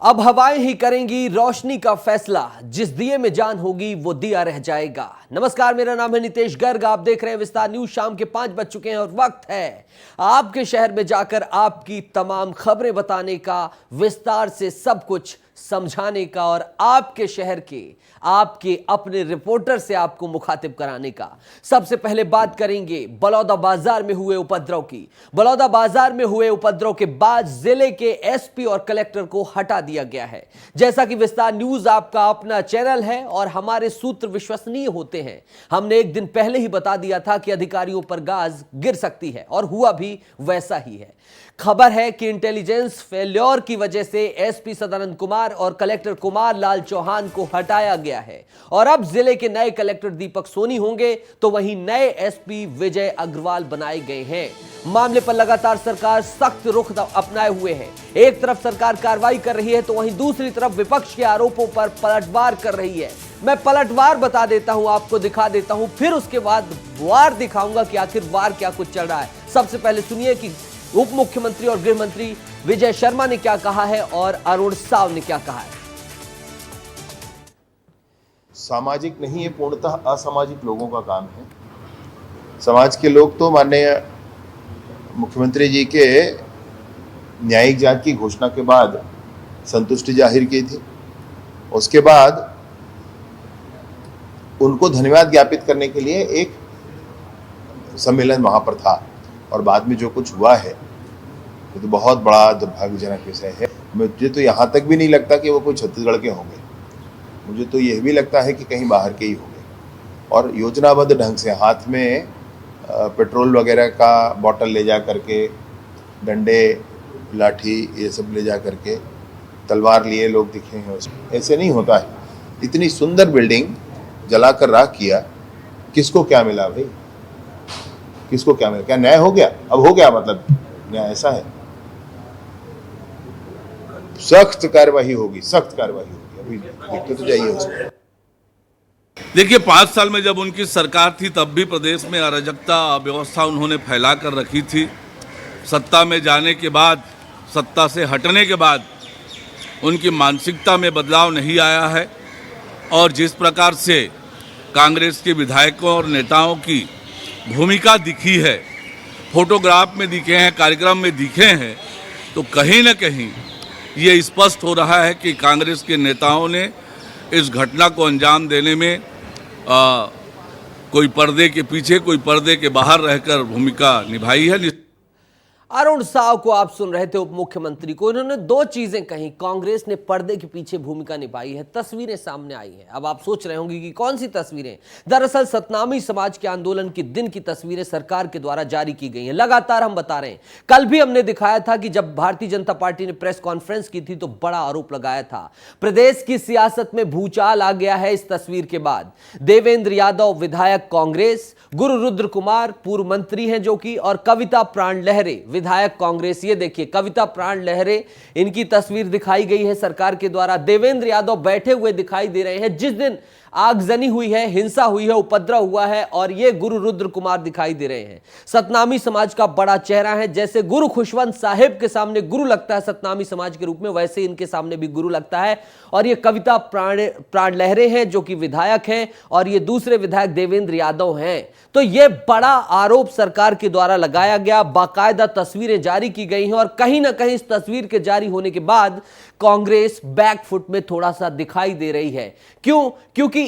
अब हवाएं ही करेंगी रोशनी का फैसला, जिस दिए में जान होगी वो दिया रह जाएगा। नमस्कार, मेरा नाम है नितेश गर्ग। आप देख रहे हैं विस्तार न्यूज। शाम के 5 बज चुके हैं और वक्त है आपके शहर में जाकर आपकी तमाम खबरें बताने का, विस्तार से सब कुछ समझाने का और आपके शहर के आपके अपने रिपोर्टर से आपको मुखातिब कराने का। सबसे पहले बात करेंगे बलौदा बाजार में हुए उपद्रव की। बलौदा बाजार में हुए उपद्रव के बाद जिले के एसपी और कलेक्टर को हटा दिया गया है। जैसा कि विस्तार न्यूज आपका अपना चैनल है और हमारे सूत्र विश्वसनीय होते हैं, हमने एक दिन पहले ही बता दिया था कि अधिकारियों पर गाज गिर सकती है और हुआ भी वैसा ही है। खबर है कि इंटेलिजेंस फेल्योर की वजह से एसपी सदानंद कुमार और कलेक्टर कुमार लाल चौहान को हटाया गया है और अब जिले के नए कलेक्टर दीपक सोनी होंगे, तो वहीं नए एसपी विजय अग्रवाल बनाए गए हैं। मामले पर लगातार सरकार सख्त रुख अपनाए हुए है। एक तरफ सरकार कार्रवाई कर रही है तो वहीं दूसरी तरफ विपक्ष के आरोपों पर पलटवार कर रही है। मैं पलटवार बता देता हूं, आपको दिखा देता हूं, फिर उसके बाद वार दिखाऊंगा कि आखिर वार क्या कुछ चल रहा है। सबसे पहले सुनिए कि उप मुख्यमंत्री और गृह मंत्री विजय शर्मा ने क्या कहा है और अरुण साव ने क्या कहा है। सामाजिक नहीं, ये पूर्णतः असामाजिक लोगों का काम है। समाज के लोग तो माननीय मुख्यमंत्री जी के न्यायिक जांच की घोषणा के बाद संतुष्टि जाहिर की थी। उसके बाद उनको धन्यवाद ज्ञापित करने के लिए एक सम्मेलन वहां पर था और बाद में जो कुछ हुआ है ये तो बहुत बड़ा दुर्भाग्यजनक विषय है। मुझे तो यहाँ तक भी नहीं लगता कि वो कोई छत्तीसगढ़ के होंगे, मुझे तो यह भी लगता है कि कहीं बाहर के ही होंगे और योजनाबद्ध ढंग से हाथ में पेट्रोल वगैरह का बॉटल ले जा करके, डंडे लाठी ये सब ले जा करके, तलवार लिए लोग दिखे हैं उसमें। ऐसे नहीं होता है। इतनी सुंदर बिल्डिंग जलाकर राख किया, किसको क्या मिला भाई, किसको क्या मिला? क्या न्याय हो गया? अब हो गया मतलब न्याय ऐसा है। सख्त कार्यवाही होगी, सख्त कार्यवाही होगी। अभी देखते तो जाइए उसमें। देखिए, 5 साल में जब उनकी सरकार थी तब भी प्रदेश में अराजकता अव्यवस्था उन्होंने फैला कर रखी थी। सत्ता में जाने के बाद, सत्ता से हटने के बाद उनकी मानसिकता में बदलाव नहीं आया है और जिस प्रकार से कांग्रेस के विधायकों और नेताओं की भूमिका दिखी है, फोटोग्राफ में दिखे हैं, कार्यक्रम में दिखे हैं, तो कहीं न कहीं ये स्पष्ट हो रहा है कि कांग्रेस के नेताओं ने इस घटना को अंजाम देने में कोई पर्दे के पीछे, कोई पर्दे के बाहर रहकर भूमिका निभाई है। अरुण साव को आप सुन रहे थे, उप मुख्यमंत्री को। इन्होंने 2 चीजें कही। कांग्रेस ने पर्दे के पीछे भूमिका निभाई है, तस्वीरें सामने आई हैं। अब आप सोच रहे होंगे कि कौन सी तस्वीरें। दरअसल सतनामी समाज के आंदोलन के दिन की तस्वीरें सरकार के द्वारा जारी की गई हैं। लगातार हम बता रहे हैं, कल भी हमने दिखाया था कि जब भारतीय जनता पार्टी ने प्रेस कॉन्फ्रेंस की थी तो बड़ा आरोप लगाया था प्रदेश की सियासत में भूचाल आ गया है। इस तस्वीर के बाद देवेंद्र यादव विधायक कांग्रेस, गुरु रुद्र कुमार पूर्व मंत्री हैं जो कि, और कविता प्राण लहरे विधायक कांग्रेस। ये देखिए, कविता प्राण लहरे, इनकी तस्वीर दिखाई गई है सरकार के द्वारा। देवेंद्र यादव बैठे हुए दिखाई दे रहे हैं जिस दिन आगजनी हुई है, हिंसा हुई है, उपद्रव हुआ है, और ये गुरु रुद्र कुमार दिखाई दे रहे हैं। सतनामी समाज का बड़ा चेहरा है। जैसे गुरु खुशवंत साहिब के सामने गुरु लगता है सतनामी समाज के रूप में, वैसे इनके सामने भी गुरु लगता है। और ये कविता प्राण लहरे हैं जो कि विधायक हैं और ये दूसरे विधायक देवेंद्र यादव हैं। तो ये बड़ा आरोप सरकार के द्वारा लगाया गया, बाकायदा तस्वीरें जारी की गई हैं और कहीं ना कहीं इस तस्वीर के जारी होने के बाद कांग्रेस बैकफुट में थोड़ा सा दिखाई दे रही है। क्यों? क्योंकि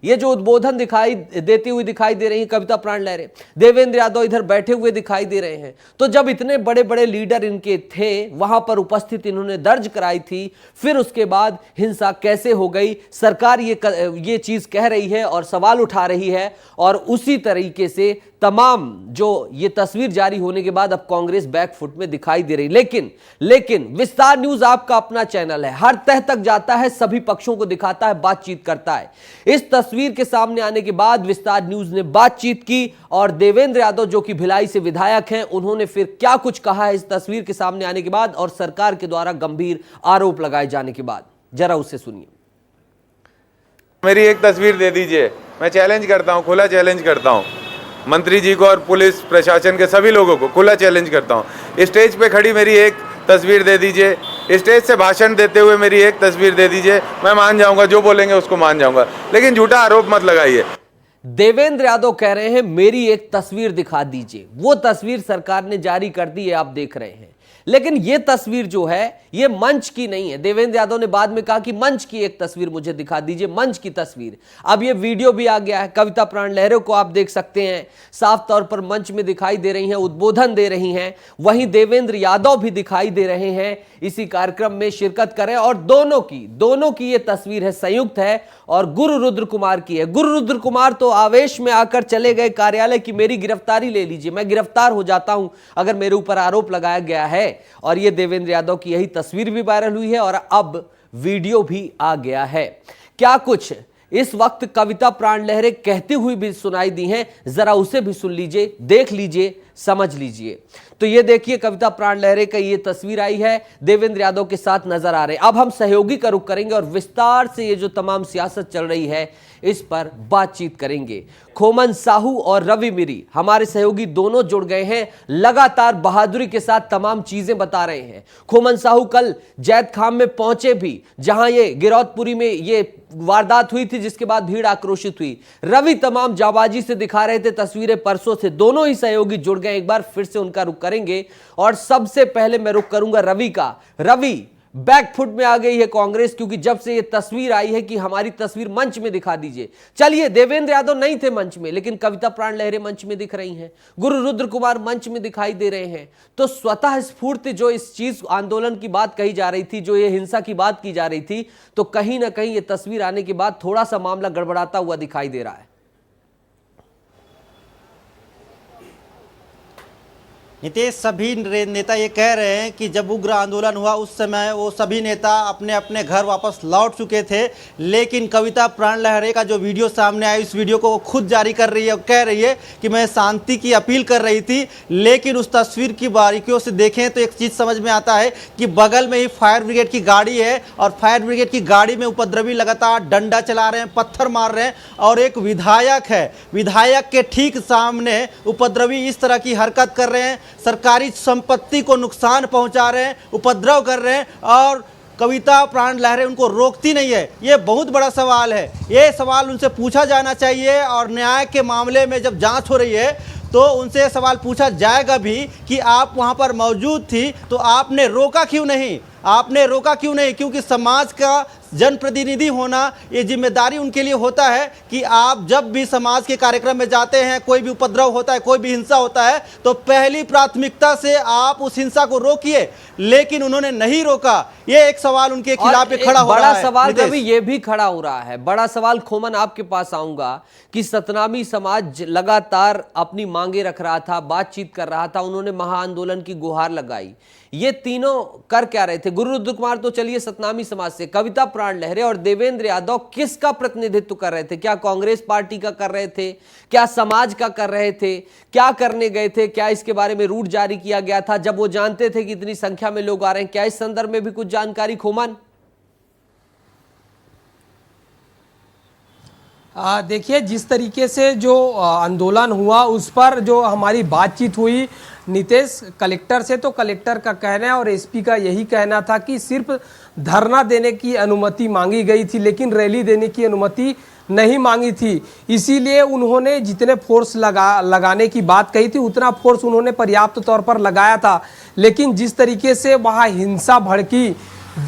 ये जो उद्बोधन दिखाई देती हुई दिखाई दे रही है कविता प्राण लहरे, देवेंद्र यादव इधर बैठे हुए दिखाई दे रहे हैं। तो जब इतने बड़े बड़े लीडर इनके थे, वहां पर उपस्थित इन्होंने दर्ज कराई थी, फिर उसके बाद हिंसा कैसे हो गई? सरकार ये चीज कह रही है और सवाल उठा रही है और उसी तरीके से तमाम जो ये तस्वीर जारी होने के बाद अब कांग्रेस बैकफुट में दिखाई दे रही। लेकिन विस्तार न्यूज आपका अपना चैनल है, हर तह तक जाता है, सभी पक्षों को दिखाता है, बातचीत करता है। इस तस्वीर के सामने आने के बाद विस्तार न्यूज ने बातचीत की और देवेंद्र यादव जो कि भिलाई से विधायक हैं, उन्होंने फिर क्या कुछ कहा है इस तस्वीर के सामने आने के बाद और सरकार के द्वारा गंभीर आरोप लगाए जाने के बाद। जरा उससे सुनिए। मेरी एक तस्वीर दे दीजिए, मैं चैलेंज करता हूं, खुला चैलेंज करता हूं मंत्री जी को और पुलिस प्रशासन के सभी लोगों को खुला चैलेंज करता हूं। स्टेज पे खड़ी मेरी एक तस्वीर दे दीजिए, स्टेज से भाषण देते हुए मेरी एक तस्वीर दे दीजिए, मैं मान जाऊंगा, जो बोलेंगे उसको मान जाऊंगा, लेकिन झूठा आरोप मत लगाइए। देवेंद्र यादव कह रहे हैं मेरी एक तस्वीर दिखा दीजिए। वो तस्वीर सरकार ने जारी कर दी है, आप देख रहे हैं, लेकिन ये तस्वीर जो है ये मंच की नहीं है। देवेंद्र यादव ने बाद में कहा कि मंच की एक तस्वीर मुझे दिखा दीजिए, मंच की तस्वीर। अब ये वीडियो भी आ गया है, कविता प्राण लहरे को आप देख सकते हैं, साफ तौर पर मंच में दिखाई दे रही हैं, उद्बोधन दे रही हैं। वहीं देवेंद्र यादव भी दिखाई दे रहे हैं, इसी कार्यक्रम में शिरकत करें, और दोनों की ये तस्वीर है, संयुक्त है, और गुरु रुद्र कुमार की है। गुरु रुद्र कुमार तो आवेश में आकर चले गए कार्यालय की मेरी गिरफ्तारी ले लीजिए, मैं गिरफ्तार हो जाता हूं अगर मेरे ऊपर आरोप लगाया गया है। और ये देवेंद्र यादव की यही तस्वीर भी वायरल हुई है और अब वीडियो भी आ गया है। क्या कुछ इस वक्त कविता प्राण लहरे कहती हुई भी सुनाई दी हैं, जरा उसे भी सुन लीजिए, देख लीजिए, समझ लीजिए। तो ये देखिए कविता प्राण लहरे का ये तस्वीर आई है, देवेंद्र यादव के साथ नजर आ रहे हैं। अब हम सहयोगी का रुख करेंगे और विस्तार से ये जो तमाम सियासत चल रही है इस पर बातचीत करेंगे। खोमन साहू और रवि मिरी हमारे सहयोगी दोनों जुड़ गए हैं, लगातार बहादुरी के साथ तमाम चीजें बता रहे हैं। खोमन साहू कल जैद खाम में पहुंचे भी, जहां ये गिरौदपुरी में ये वारदात हुई थी, जिसके बाद भीड़ आक्रोशित हुई। रवि तमाम जाबाजी से दिखा रहे थे तस्वीरें परसों से, दोनों ही सहयोगी जुड़ गए। एक बार फिर से उनका रुख करेंगे और सबसे पहले मैं रुख करूंगा रवि का। रवि, बैकफुट में आ गई है कांग्रेस, क्योंकि जब से ये तस्वीर आई है कि हमारी तस्वीर मंच में दिखा दीजिए। चलिए, देवेंद्र यादव नहीं थे मंच में, लेकिन कविता प्राण लहरे मंच में दिख रही हैं, गुरु रुद्र कुमार मंच में दिखाई दे रहे हैं। तो स्वतः स्फूर्त जो इस चीज आंदोलन की बात कही जा रही थी, जो ये हिंसा की बात की जा रही थी, तो कहीं ना कहीं ये तस्वीर आने के बाद थोड़ा सा मामला गड़बड़ाता हुआ दिखाई दे रहा है। नीतीश, सभी नेता ये कह रहे हैं कि जब उग्र आंदोलन हुआ उस समय वो सभी नेता अपने अपने घर वापस लौट चुके थे, लेकिन कविता प्राण लहरे का जो वीडियो सामने आया, इस वीडियो को वो खुद जारी कर रही है और कह रही है कि मैं शांति की अपील कर रही थी। लेकिन उस तस्वीर की बारीकियों से देखें तो एक चीज़ समझ में आता है कि बगल में ही फायर ब्रिगेड की गाड़ी है और फायर ब्रिगेड की गाड़ी में उपद्रवी लगातार डंडा चला रहे हैं, पत्थर मार रहे हैं, और एक विधायक है, विधायक के ठीक सामने उपद्रवी इस तरह की हरकत कर रहे हैं, सरकारी संपत्ति को नुकसान पहुंचा रहे हैं, उपद्रव कर रहे हैं, और कविता प्राण लहरे उनको रोकती नहीं है। ये बहुत बड़ा सवाल है, ये सवाल उनसे पूछा जाना चाहिए। और न्याय के मामले में जब जांच हो रही है तो उनसे सवाल पूछा जाएगा भी कि आप वहां पर मौजूद थी तो आपने रोका क्यों नहीं, आपने रोका क्यों नहीं? क्योंकि समाज का जनप्रतिनिधि होना ये जिम्मेदारी उनके लिए होता है कि आप जब भी समाज के कार्यक्रम में जाते हैं, कोई भी उपद्रव होता है, कोई भी हिंसा होता है, तो पहली प्राथमिकता से आप उस हिंसा को रोकिए। लेकिन उन्होंने नहीं रोका, ये एक सवाल उनके खिलाफ खड़ा हो रहा है। बड़ा सवाल रवि ये भी खड़ा हो रहा है, बड़ा सवाल खोमन आपके पास आऊंगा कि सतनामी समाज लगातार अपनी मांगे रख रहा था, बातचीत कर रहा था, उन्होंने महाआंदोलन की गुहार लगाई। ये तीनों कर क्या रहे थे? गुरु रुद्र कुमार तो चलिए सतनामी समाज से, कविता प्राण लहरे और देवेंद्र यादव किसका प्रतिनिधित्व कर रहे थे? क्या कांग्रेस पार्टी का कर रहे थे? क्या समाज का कर रहे थे? क्या करने गए थे? क्या इसके बारे में रूट जारी किया गया था जब वो जानते थे कि इतनी संख्या में लोग आ रहे हैं? क्या इस संदर्भ में भी कुछ जानकारी खोमन? देखिए, जिस तरीके से जो आंदोलन हुआ उस पर जो हमारी बातचीत हुई नीतीश कलेक्टर से, तो कलेक्टर का कहना है और एसपी का यही कहना था कि सिर्फ धरना देने की अनुमति मांगी गई थी, लेकिन रैली देने की अनुमति नहीं मांगी थी। इसीलिए उन्होंने जितने फोर्स लगाने की बात कही थी उतना फोर्स उन्होंने पर्याप्त तौर पर लगाया था। लेकिन जिस तरीके से वहाँ हिंसा भड़की,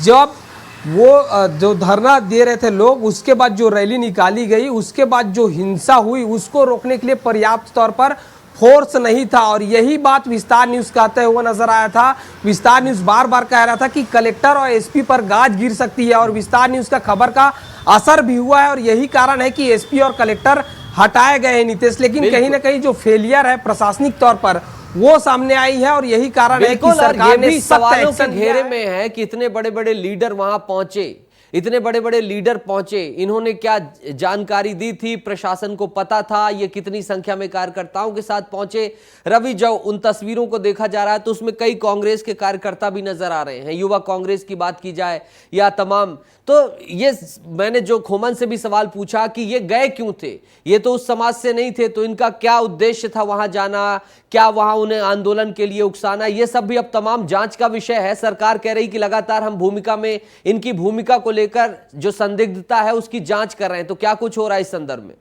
जब वो जो धरना दे रहे थे लोग, उसके बाद जो रैली निकाली गई, उसके बाद जो हिंसा हुई, उसको रोकने के लिए पर्याप्त तौर पर फोर्स नहीं था। और यही बात विस्तार न्यूज़ कहते हुए नजर आया था। विस्तार न्यूज़ बार बार कह रहा था कि कलेक्टर और एसपी पर गाज गिर सकती है, और विस्तार न्यूज़ का खबर का असर भी हुआ है, और यही कारण है कि एसपी और कलेक्टर हटाए गए हैं नीतीश। लेकिन कहीं ना कहीं जो फेलियर है प्रशासनिक तौर पर वो सामने आई है, और यही कारण है कि सरकार ने सवालों के घेरे में है कि इतने बड़े बड़े लीडर वहां पहुंचे, इतने बड़े बड़े लीडर पहुंचे, इन्होंने क्या जानकारी दी थी, प्रशासन को पता था, ये कितनी संख्या में कार्यकर्ताओं के साथ पहुंचे। रवि, जब उन तस्वीरों को देखा जा रहा है तो उसमें कई कांग्रेस के कार्यकर्ता भी नजर आ रहे हैं, युवा कांग्रेस की बात की जाए या तमाम। तो ये मैंने जो खोमन से भी सवाल पूछा कि ये गए क्यों थे, ये तो उस समाज से नहीं थे, तो इनका क्या उद्देश्य था वहां जाना, क्या वहां उन्हें आंदोलन के लिए उकसाना, ये सब भी अब तमाम जांच का विषय है। सरकार कह रही कि लगातार हम भूमिका में, इनकी भूमिका को लेकर जो संदिग्धता है उसकी जांच कर रहे हैं। तो क्या कुछ हो रहा है इस संदर्भ में?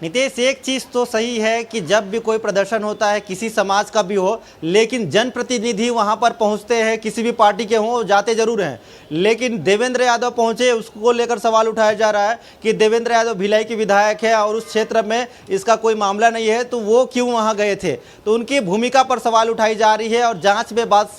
नितेश, एक चीज़ तो सही है कि जब भी कोई प्रदर्शन होता है किसी समाज का भी हो, लेकिन जनप्रतिनिधि वहां पर पहुंचते हैं, किसी भी पार्टी के हों, जाते जरूर हैं। लेकिन देवेंद्र यादव पहुंचे, उसको लेकर सवाल उठाया जा रहा है कि देवेंद्र यादव भिलाई के विधायक है और उस क्षेत्र में इसका कोई मामला नहीं है, तो वो क्यों वहां गए थे। तो उनकी भूमिका पर सवाल उठाई जा रही है और जाँच में बात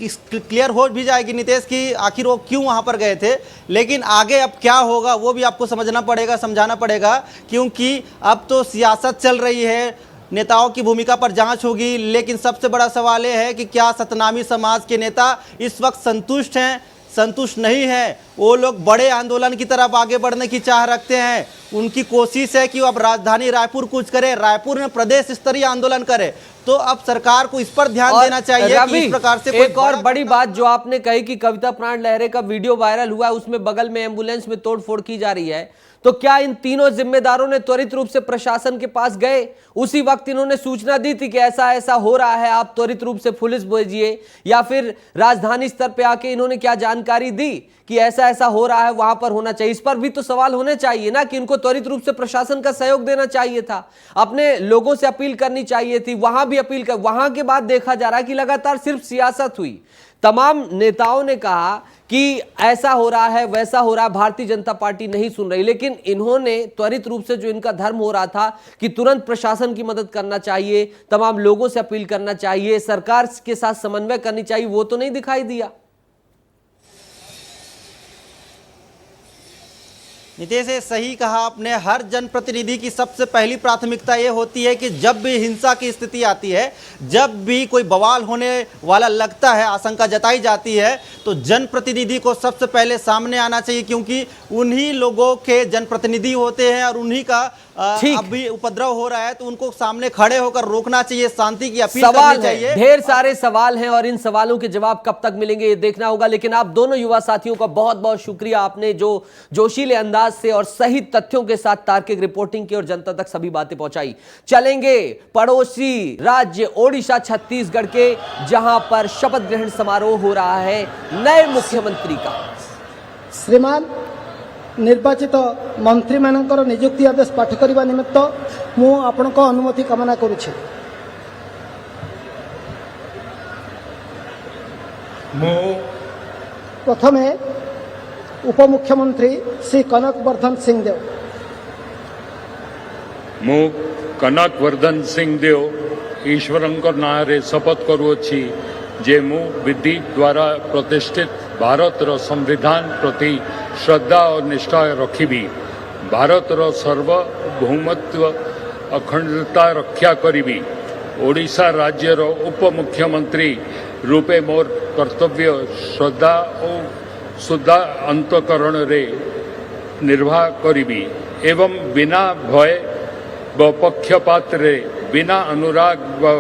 क्लियर हो भी जाएगी नितेश कि आखिर वो क्यों वहाँ पर गए थे। लेकिन आगे अब क्या होगा वो भी आपको समझना पड़ेगा, समझाना पड़ेगा, क्योंकि अब तो सियासत चल रही है, नेताओं की भूमिका पर जांच होगी। लेकिन सबसे बड़ा सवाल ये है कि क्या सतनामी समाज के नेता इस वक्त संतुष्ट हैं, संतुष्ट नहीं है। वो लोग बड़े आंदोलन की तरफ आगे बढ़ने की चाह रखते हैं। उनकी कोशिश है कि अब राजधानी रायपुर कुछ करे, रायपुर में प्रदेश स्तरीय आंदोलन करे। तो अब सरकार को इस पर ध्यान देना चाहिए कि इस प्रकार से एक और बड़ी बात जो आपने कही कि कविता प्राण लहरे का वीडियो वायरल हुआ है, उसमें बगल में एम्बुलेंस में तोड़फोड़ की जा रही है, तो क्या इन तीनों जिम्मेदारों ने त्वरित रूप से प्रशासन के पास गए? उसी वक्त इन्होंने सूचना दी थी कि ऐसा ऐसा हो रहा है, आप त्वरित रूप से पुलिस भेजिए, या फिर राजधानी स्तर पे आके इन्होंने क्या जानकारी दी कि ऐसा ऐसा हो रहा है, वहां पर होना चाहिए? इस पर भी तो सवाल होने चाहिए ना कि इनको त्वरित रूप से प्रशासन का सहयोग देना चाहिए था, अपने लोगों से अपील करनी चाहिए थी, वहां भी अपील कर। वहां के बाद देखा जा रहा है कि लगातार सिर्फ सियासत हुई। तमाम नेताओं ने कहा कि ऐसा हो रहा है, वैसा हो रहा है, भारतीय जनता पार्टी नहीं सुन रही, लेकिन इन्होंने त्वरित रूप से जो इनका धर्म हो रहा था कि तुरंत प्रशासन की मदद करना चाहिए, तमाम लोगों से अपील करना चाहिए, सरकार के साथ समन्वय करनी चाहिए, वो तो नहीं दिखाई दिया। नितेश, ये सही कहा आपने। हर जनप्रतिनिधि की सबसे पहली प्राथमिकता ये होती है कि जब भी हिंसा की स्थिति आती है, जब भी कोई बवाल होने वाला लगता है, आशंका जताई जाती है, तो जनप्रतिनिधि को सबसे पहले सामने आना चाहिए, क्योंकि उन्हीं लोगों के जनप्रतिनिधि होते हैं और उन्हीं का अभी उपद्रव हो रहा है, तो उनको सामने खड़े होकर रोकना चाहिए, शांति की अपील करनी चाहिए। ढेर सारे सवाल हैं और इन सवालों के जवाब कब तक मिलेंगे ये देखना होगा। लेकिन आप दोनों युवा साथियों का बहुत बहुत शुक्रिया, आपने जो जोशीले अंदाज से और सही तथ्यों के साथ तार्किक रिपोर्टिंग की और जनता तक सभी बातें पहुंचाई। चलेंगे पड़ोसी राज्य ओडिशा छत्तीसगढ़ के, जहां पर शपथ ग्रहण समारोह हो रहा है नए मुख्यमंत्री का। श्रीमान निर्वाचित मंत्री मानकर नियुक्ति आदेश पाठ करने निमित्त मु आपनको अनुमति कामना करुछि। प्रथमे उपमुख्यमंत्री श्री कनकवर्धन सिंह देव। मु कनकवर्धन सिंह देव ईश्वरंकर नारे शपथ करुछि जे मु विधि द्वारा प्रतिष्ठित भारतर संविधान प्रति श्रद्धा और निष्ठा रखिबी, भारतर सार्वभौमत्व अखंडता रक्षा करिबी, ओडिशा राज्यर उपमुख्यमंत्री रूपे मोर कर्तव्य श्रद्धा और शुद्ध अंतकरण रे निर्वाह करिबी एवं बिना भय व पक्षपात रे, बिना अनुराग व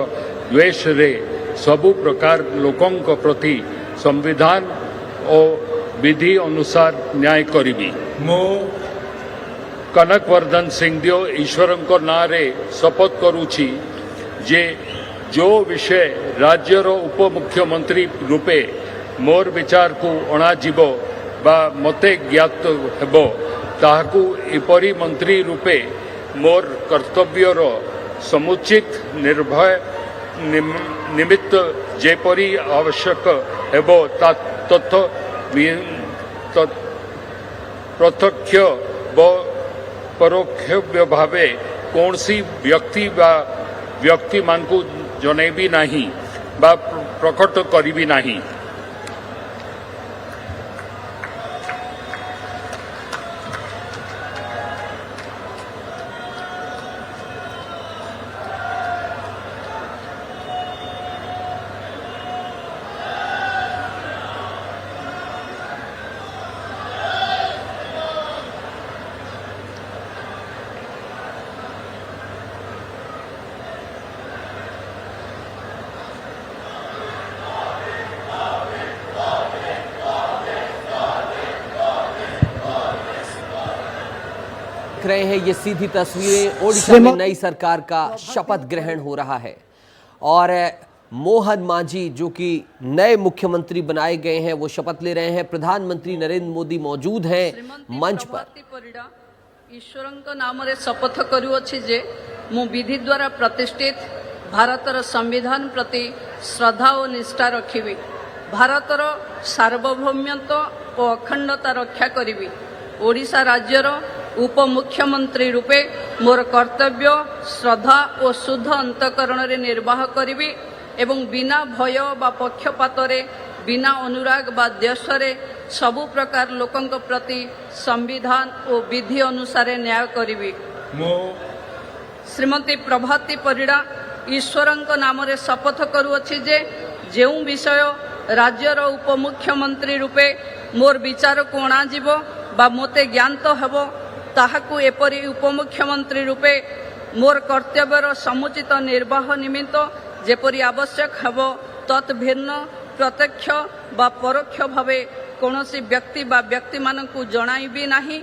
द्वेष रे सबु प्रकार लोकों प्रति संविधान और विधि अनुसार न्याय करिबी। मो कनकवर्धन सिंह देव ईश्वरंकर नारे शपथ करुछि जे जो विषय राज्यर उपमुख्यमंत्री रूपे मोर विचार को अणाजिब बा मते ज्ञात हेबो ताहाकू एपरी मंत्री रूपे मोर कर्तव्यर समुचित निर्भय निमित्त जेपरी आवश्यक हेबो तथ प्रत्यक्ष व परोक्ष भावे कौनसी व्यक्ति बा व्यक्ति मान को जनैबी नहीं बा प्रकट करिबी नहीं। रहे हैं ये सीधी तस्वीरें, ओडिशा में नई सरकार का शपथ ग्रहण हो रहा है और मोहन मांझी जो कि नए मुख्यमंत्री बनाए गए हैं वो शपथ ले रहे हैं। प्रधानमंत्री नरेंद्र मोदी मौजूद हैं मंच पर। ईश्वर नाम शपथ करुअछि जे मु विधि द्वारा प्रतिष्ठित भारतर संविधान प्रति श्रद्धा और निष्ठा रखिबी, भारतर सार्वभौमत्व और अखंडता रक्षा करिबी, ओडिशा राज्यर उपमुख्यमंत्री रूपे मोर कर्तव्य श्रद्धा और शुद्ध अंतकरण रे निर्वाह करिबी एवं बिना भय बा पक्षपात रे बिना अनुराग बा देश रे सबु प्रकार लोकंक प्रति संविधान और विधि अनुसार न्याय करिबी। श्रीमती प्रभाती परिड़ा ईश्वरंक नाम रे शपथ करुअछि जे जेउ विषय राज्यर उपमुख्यमंत्री रूपे मोर विचार को अणाजिब बा मोते ज्ञात हेबो ताहाकु एपरि उपमुख्यमंत्री रूपे मोर कर्तव्यर समुचित निर्वाह निमित्त जेपरि आवश्यक हेबो तत् भिन्न प्रत्यक्ष बा परोक्ष भावे कौनसी व्यक्ति बा व्यक्ति मानकु जणाइबी नाही।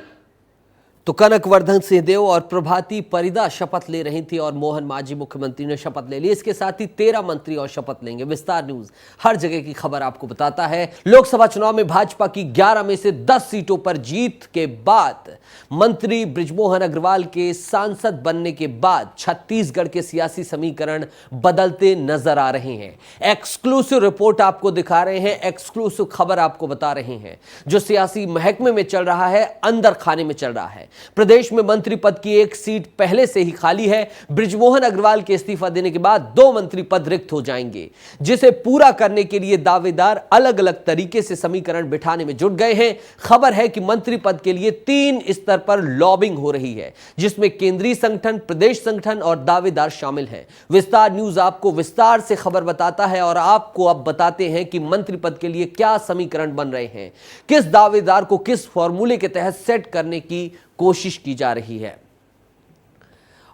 तो कनकवर्धन सिंहदेव और प्रभाती परिदा शपथ ले रही थी और मोहन मांझी मुख्यमंत्री ने शपथ ले ली। इसके साथ ही 13 मंत्री और शपथ लेंगे। विस्तार न्यूज हर जगह की खबर आपको बताता है। लोकसभा चुनाव में भाजपा की 11 में से 10 सीटों पर जीत के बाद मंत्री बृजमोहन अग्रवाल के सांसद बनने के बाद छत्तीसगढ़ के सियासी समीकरण बदलते नजर आ रहे हैं। एक्सक्लूसिव रिपोर्ट आपको दिखा रहे हैं, एक्सक्लूसिव खबर आपको बता रहे हैं। जो सियासी महकमे में चल रहा है अंदर खाने में चल रहा है। प्रदेश में मंत्री पद की एक सीट पहले से ही खाली है। बृजमोहन अग्रवाल के इस्तीफा देने के बाद 2 मंत्री पद रिक्त हो जाएंगे, जिसे पूरा करने के लिए दावेदार अलग अलग तरीके से समीकरण बिठाने में जुट गए हैं। खबर है कि मंत्री पद के लिए 3 स्तर पर लॉबिंग हो रही है, जिसमें केंद्रीय संगठन, प्रदेश संगठन और दावेदार शामिल हैं। विस्तार न्यूज आपको विस्तार से खबर बताता है और आपको अब बताते हैं कि मंत्री पद के लिए क्या समीकरण बन रहे हैं, किस दावेदार को किस फॉर्मूले के तहत सेट करने की कोशिश की जा रही है।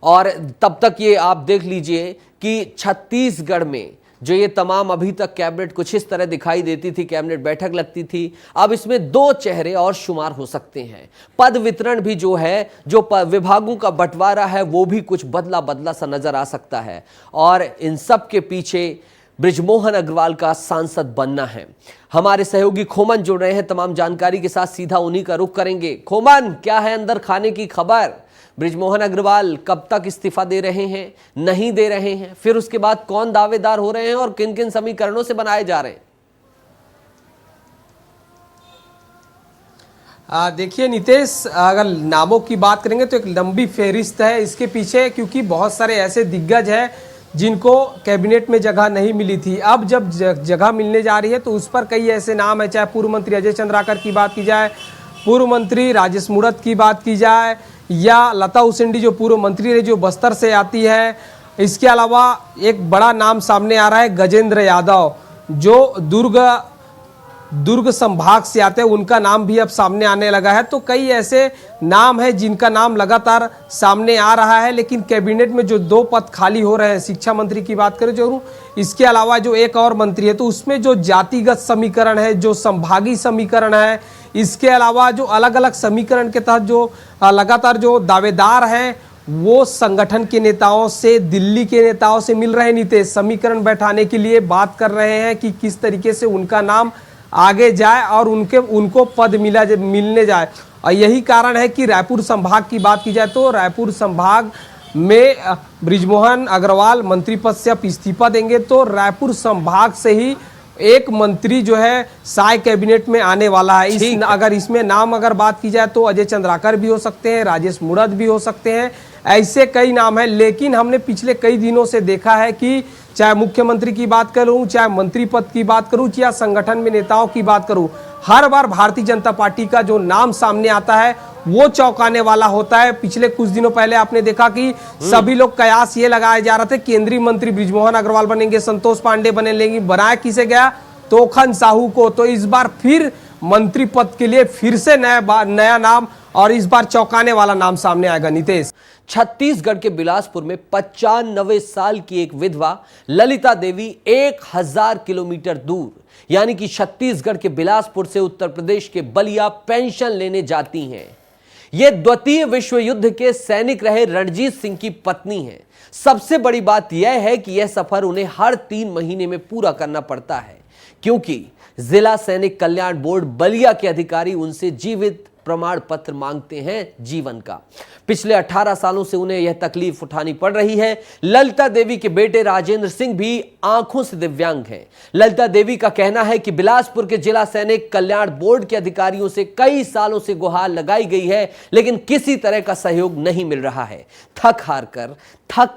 और तब तक ये आप देख लीजिए कि छत्तीसगढ़ में जो ये तमाम अभी तक कैबिनेट कुछ इस तरह दिखाई देती थी, कैबिनेट बैठक लगती थी, अब इसमें 2 चेहरे और शुमार हो सकते हैं। पद वितरण भी जो है, जो विभागों का बंटवारा है, वो भी कुछ बदला बदला सा नजर आ सकता है और इन सब के पीछे बृजमोहन अग्रवाल का सांसद बनना है। हमारे सहयोगी खोमन जुड़ रहे हैं तमाम जानकारी के साथ, सीधा उन्हीं का रुख करेंगे। खोमन, क्या है अंदर खाने की खबर? बृजमोहन अग्रवाल कब तक इस्तीफा दे रहे हैं, नहीं दे रहे हैं, फिर उसके बाद कौन दावेदार हो रहे हैं और किन किन समीकरणों से बनाए जा रहे हैं? देखिए नीतेश, अगर नामों की बात करेंगे तो एक लंबी फेहरिस्त है इसके पीछे, क्योंकि बहुत सारे ऐसे दिग्गज हैं जिनको कैबिनेट में जगह नहीं मिली थी। अब जब जगह मिलने जा रही है तो उस पर कई ऐसे नाम है, चाहे पूर्व मंत्री अजय चंद्राकर की बात की जाए, पूर्व मंत्री राजेश मूणत की बात की जाए, या लता उसेंडी जो पूर्व मंत्री रही जो बस्तर से आती है। इसके अलावा एक बड़ा नाम सामने आ रहा है गजेंद्र यादव जो दुर्ग संभाग से आते हैं, उनका नाम भी अब सामने आने लगा है। तो कई ऐसे नाम हैं जिनका नाम लगातार सामने आ रहा है। लेकिन कैबिनेट में जो 2 पद खाली हो रहे हैं, शिक्षा मंत्री की बात करें जरूर, इसके अलावा जो एक और मंत्री है, तो उसमें जो जातिगत समीकरण है, जो संभागीय समीकरण है, इसके अलावा जो अलग अलग समीकरण के तहत जो लगातार जो दावेदार हैं वो संगठन के नेताओं से, दिल्ली के नेताओं से मिल रहे नीति समीकरण बैठाने के लिए बात कर रहे हैं कि किस तरीके से उनका नाम आगे जाए और उनको पद मिलने जाए। और यही कारण है कि रायपुर संभाग की बात की जाए तो रायपुर संभाग में बृजमोहन अग्रवाल मंत्री पद से अब इस्तीफा देंगे तो रायपुर संभाग से ही एक मंत्री जो है साय कैबिनेट में आने वाला है। अगर इसमें नाम अगर बात की जाए तो अजय चंद्राकर भी हो सकते हैं, राजेश मूणत भी हो सकते हैं, ऐसे कई नाम हैं। लेकिन हमने पिछले कई दिनों से देखा है कि चाहे मुख्यमंत्री की बात करूं, चाहे मंत्री पद की बात करूं, या संगठन में नेताओं की बात करूं, हर बार भारतीय जनता पार्टी का जो नाम सामने आता है वो चौंकाने वाला होता है। पिछले कुछ दिनों पहले आपने देखा कि सभी लोग कयास ये लगाए जा रहे थे केंद्रीय मंत्री बृजमोहन अग्रवाल बनेंगे, संतोष पांडे बनेंगे, बनाया किसे गया? तोखन साहू को। तो इस बार फिर मंत्री पद के लिए फिर से नया नाम और इस बार चौंकाने वाला नाम सामने आएगा। नीतेश, छत्तीसगढ़ के बिलासपुर में 95 साल की एक विधवा ललिता देवी 1000 किलोमीटर दूर यानी कि छत्तीसगढ़ के बिलासपुर से उत्तर प्रदेश के बलिया पेंशन लेने जाती हैं। ये द्वितीय विश्व युद्ध के सैनिक रहे रणजीत सिंह की पत्नी हैं। सबसे बड़ी बात यह है कि यह सफर उन्हें हर 3 महीने में पूरा करना पड़ता है, क्योंकि जिला सैनिक कल्याण बोर्ड बलिया के अधिकारी उनसे जीवित प्रमाण पत्र मांगते हैं जीवन का। पिछले 18 सालों से उन्हें यह तकलीफ उठानी पड़ रही है। ललिता देवी के बेटे राजेंद्र सिंह भी आंखों से दिव्यांग हैं। ललिता देवी का कहना है कि बिलासपुर के जिला सैनिक कल्याण बोर्ड के अधिकारियों से कई सालों से गुहार लगाई गई है, लेकिन किसी तरह का सहयोग नहीं मिल रहा है। थक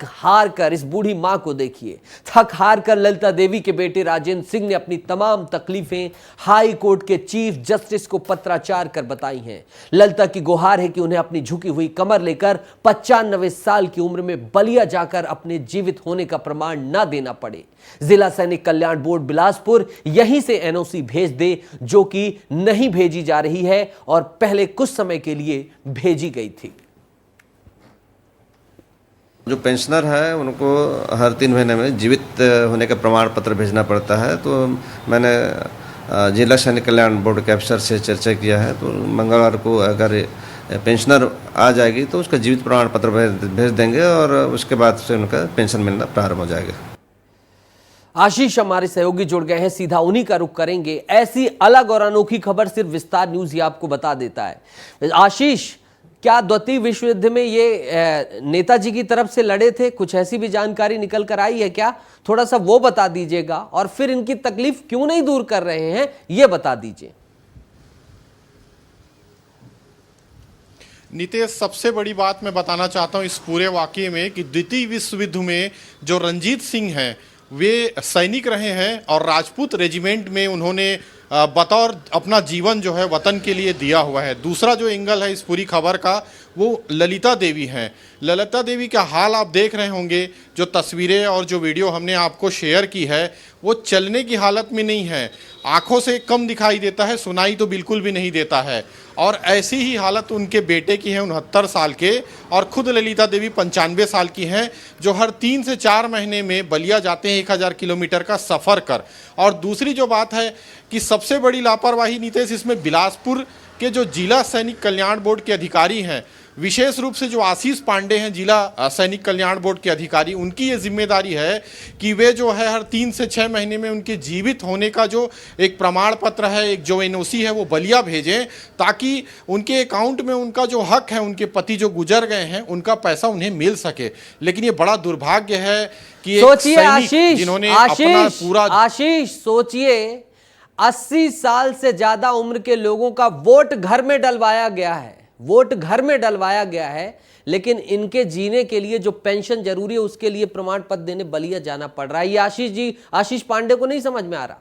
हार कर इस बूढ़ी मां को देखिए। थक हार कर ललिता देवी के बेटे राजेंद्र सिंह ने अपनी तमाम तकलीफें हाई कोर्ट के चीफ जस्टिस को पत्राचार कर बताई हैं। ललिता की गुहार है कि उन्हें अपनी झुकी हुई कमर लेकर 95 साल की उम्र में बलिया जाकर अपने जीवित होने का प्रमाण न देना पड़े। जिला सैनिक कल्याण बोर्ड बिलासपुर यहीं से एनओसी भेज दे, जो कि नहीं भेजी जा रही है और पहले कुछ समय के लिए भेजी गई थी। जो पेंशनर है उनको हर 3 महीने में जीवित होने का प्रमाण पत्र भेजना पड़ता है। तो मैंने जिला सैनिक कल्याण बोर्ड के अफसर से चर्चा किया है, तो मंगलवार को अगर पेंशनर आ जाएगी तो उसका जीवित प्रमाण पत्र भेज देंगे और उसके बाद से उनका पेंशन मिलना प्रारंभ हो जाएगा। आशीष हमारे सहयोगी जुड़ गए हैं, सीधा उन्हीं का रुख करेंगे। ऐसी अलग और अनोखी खबर सिर्फ विस्तार न्यूज ही आपको बता देता है। आशीष, क्या द्वितीय विश्व युद्ध में ये नेताजी की तरफ से लड़े थे? कुछ ऐसी भी जानकारी निकल कर आई है क्या? थोड़ा सा वो बता दीजिएगा, और फिर इनकी तकलीफ क्यों नहीं दूर कर रहे हैं ये बता दीजिए। नितेश, सबसे बड़ी बात मैं बताना चाहता हूं इस पूरे वाकये में कि द्वितीय विश्व युद्ध में जो रणजीत सिंह हैं वे सैनिक रहे हैं और राजपूत रेजिमेंट में उन्होंने बतौर अपना जीवन जो है वतन के लिए दिया हुआ है। दूसरा जो एंगल है इस पूरी खबर का वो ललिता देवी हैं। ललिता देवी का हाल आप देख रहे होंगे, जो तस्वीरें और जो वीडियो हमने आपको शेयर की है वो चलने की हालत में नहीं है, आंखों से कम दिखाई देता है, सुनाई तो बिल्कुल भी नहीं देता है। और ऐसी ही हालत उनके बेटे की है 69 साल के, और खुद ललिता देवी 95 साल की हैं, जो हर 3 से 4 महीने में बलिया जाते हैं 1000 किलोमीटर का सफ़र कर। और दूसरी जो बात है कि सबसे बड़ी लापरवाही नितेश इसमें बिलासपुर के जो जिला सैनिक कल्याण बोर्ड के अधिकारी हैं, विशेष रूप से जो आशीष पांडे हैं जिला सैनिक कल्याण बोर्ड के अधिकारी, उनकी ये जिम्मेदारी है कि वे जो है हर 3 से 6 महीने में उनके जीवित होने का जो एक प्रमाण पत्र है, एक जो एनओसी है वो बलिया भेजें, ताकि उनके अकाउंट में उनका जो हक है, उनके पति जो गुजर गए हैं उनका पैसा उन्हें मिल सके। लेकिन ये बड़ा दुर्भाग्य है कि सोचिए आशीष, जिन्होंने अपना पूरा आशीष सोचिए, 80 साल से ज्यादा उम्र के लोगों का वोट घर में डलवाया गया है, लेकिन इनके जीने के लिए जो पेंशन जरूरी है उसके लिए प्रमाण पत्र देने बलिया जाना पड़ रहा है। ये आशीष जी, आशीष पांडे को नहीं समझ में आ रहा।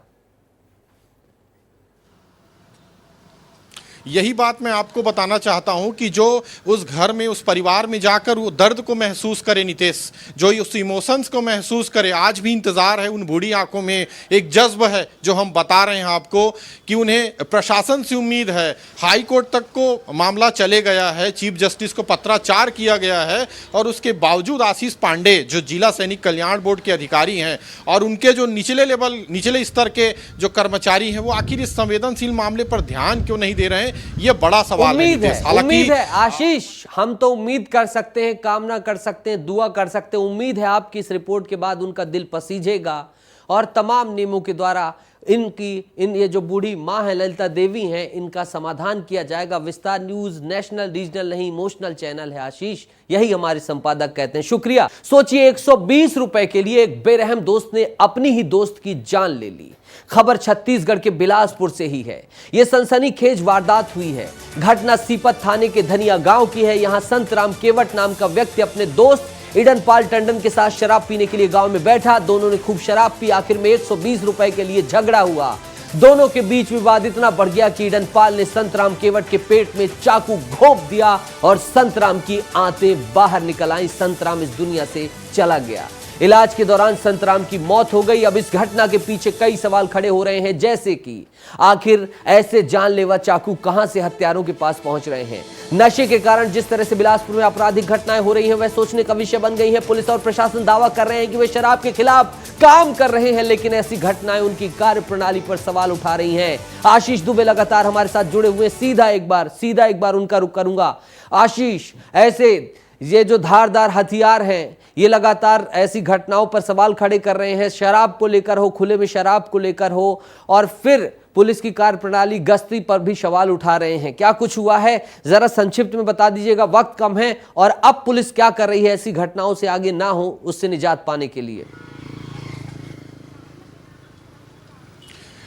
यही बात मैं आपको बताना चाहता हूं कि जो उस घर में, उस परिवार में जाकर वो दर्द को महसूस करे नितेश, जो उस इमोशंस को महसूस करे, आज भी इंतज़ार है उन बूढ़ी आंखों में, एक जज्ब है जो हम बता रहे हैं आपको कि उन्हें प्रशासन से उम्मीद है। हाई कोर्ट तक को मामला चले गया है, चीफ जस्टिस को पत्राचार किया गया है, और उसके बावजूद आशीष पांडे जो जिला सैनिक कल्याण बोर्ड के अधिकारी हैं और उनके जो निचले स्तर के जो कर्मचारी हैं, वो आखिर इस संवेदनशील मामले पर ध्यान क्यों नहीं दे रहे हैं, ये बड़ा सवाल है। उम्मीद है आशीष, हम तो उम्मीद कर सकते हैं, कामना कर सकते हैं, दुआ कर सकते हैं। उम्मीद है आपकी इस रिपोर्ट के बाद उनका दिल पसीजेगा और तमाम नियमों के द्वारा ये जो बूढ़ी माँ है ललिता देवी हैं, इनका समाधान किया जाएगा। विस्तार न्यूज नेशनल रीजनल नहीं इमोशनल चैनल है आशीष, यही हमारे संपादक कहते हैं। शुक्रिया। सोचिए 120 रुपए के लिए एक बेरहम दोस्त ने अपनी ही दोस्त की जान ले ली। खबर छत्तीसगढ़ के बिलासपुर से ही है। यह सनसनीखेज वारदात हुई है। घटना सीपत थाने के धनिया गांव की है। यहां संत राम केवट नाम का व्यक्ति अपने दोस्त इडनपाल टंडन के साथ शराब पीने के लिए गांव में बैठा। दोनों ने खूब शराब पी। आखिर में 120 रुपए के लिए झगड़ा हुआ। दोनों के बीच विवाद इतना बढ़ गया कि इडनपाल ने संतराम केवट के पेट में चाकू घोंप दिया और संतराम की आंतें बाहर निकल आई। संतराम इस दुनिया से चला गया। इलाज के दौरान संतराम की मौत हो गई। अब इस घटना के पीछे कई सवाल खड़े हो रहे हैं, जैसे कि आखिर ऐसे जानलेवा चाकू कहां से हत्यारों के पास पहुंच रहे हैं। नशे के कारण जिस तरह से बिलासपुर में आपराधिक घटनाएं हो रही हैं वह सोचने का विषय बन गई है। पुलिस और प्रशासन दावा कर रहे हैं कि वे शराब के खिलाफ काम कर रहे हैं, लेकिन ऐसी घटनाएं उनकी कार्यप्रणाली पर सवाल उठा रही हैं। आशीष दुबे लगातार हमारे साथ जुड़े हुए, सीधा एक बार उनका रुख करूंगा। आशीष, ऐसे ये जो धारदार हथियार हैं ये लगातार ऐसी घटनाओं पर सवाल खड़े कर रहे हैं, शराब को लेकर हो, खुले में शराब को लेकर हो, और फिर पुलिस की कार्यप्रणाली, गश्ती पर भी सवाल उठा रहे हैं। क्या कुछ हुआ है जरा संक्षिप्त में बता दीजिएगा, वक्त कम है, और अब पुलिस क्या कर रही है ऐसी घटनाओं से आगे ना हो उससे निजात पाने के लिए।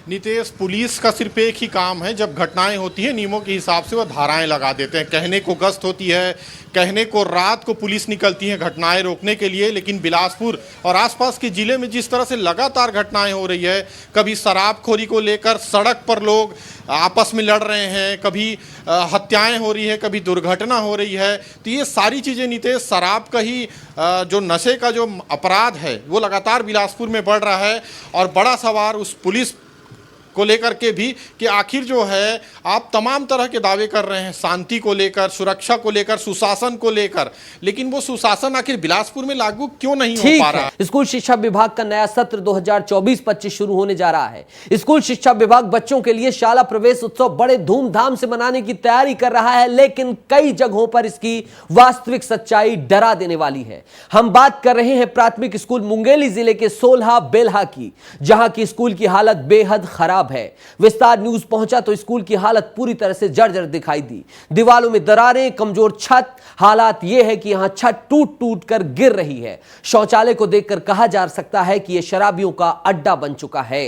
नितेश, पुलिस का सिर्फ एक ही काम है, जब घटनाएं होती है नियमों के हिसाब से वह धाराएं लगा देते हैं। कहने को गश्त होती है, कहने को रात को पुलिस निकलती है घटनाएं रोकने के लिए, लेकिन बिलासपुर और आसपास के जिले में जिस तरह से लगातार घटनाएं हो रही है, कभी शराबखोरी को लेकर सड़क पर लोग आपस में लड़ रहे हैं, कभी हत्याएं हो रही है, कभी दुर्घटना हो रही है, तो ये सारी चीज़ें नितेश शराब का ही जो नशे का जो अपराध है वो लगातार बिलासपुर में बढ़ रहा है। और बड़ा सवाल उस पुलिस को लेकर के भी कि आखिर जो है आप तमाम तरह के दावे कर रहे हैं शांति को लेकर, सुरक्षा को लेकर, सुशासन को लेकर, लेकिन वो सुशासन आखिर बिलासपुर में लागू क्यों नहीं हो पा रहा है? स्कूल शिक्षा विभाग का नया सत्र 2024-25 शुरू होने जा रहा है। स्कूल शिक्षा विभाग बच्चों के लिए शाला प्रवेश उत्सव बड़े धूमधाम से मनाने की तैयारी कर रहा है, लेकिन कई जगहों पर इसकी वास्तविक सच्चाई डरा देने वाली है। हम बात कर रहे हैं प्राथमिक स्कूल मुंगेली जिले के सोलहा बेलहा की, जहां की स्कूल की हालत बेहद खराब है। विस्तार न्यूज पहुंचा तो स्कूल की हालत पूरी तरह से जर्जर दिखाई दी। दीवारों में दरारें, कमजोर छत, हालात यह है कि यहां छत टूट टूट कर गिर रही है। शौचालय को देखकर कहा जा सकता है कि यह शराबियों का अड्डा बन चुका है।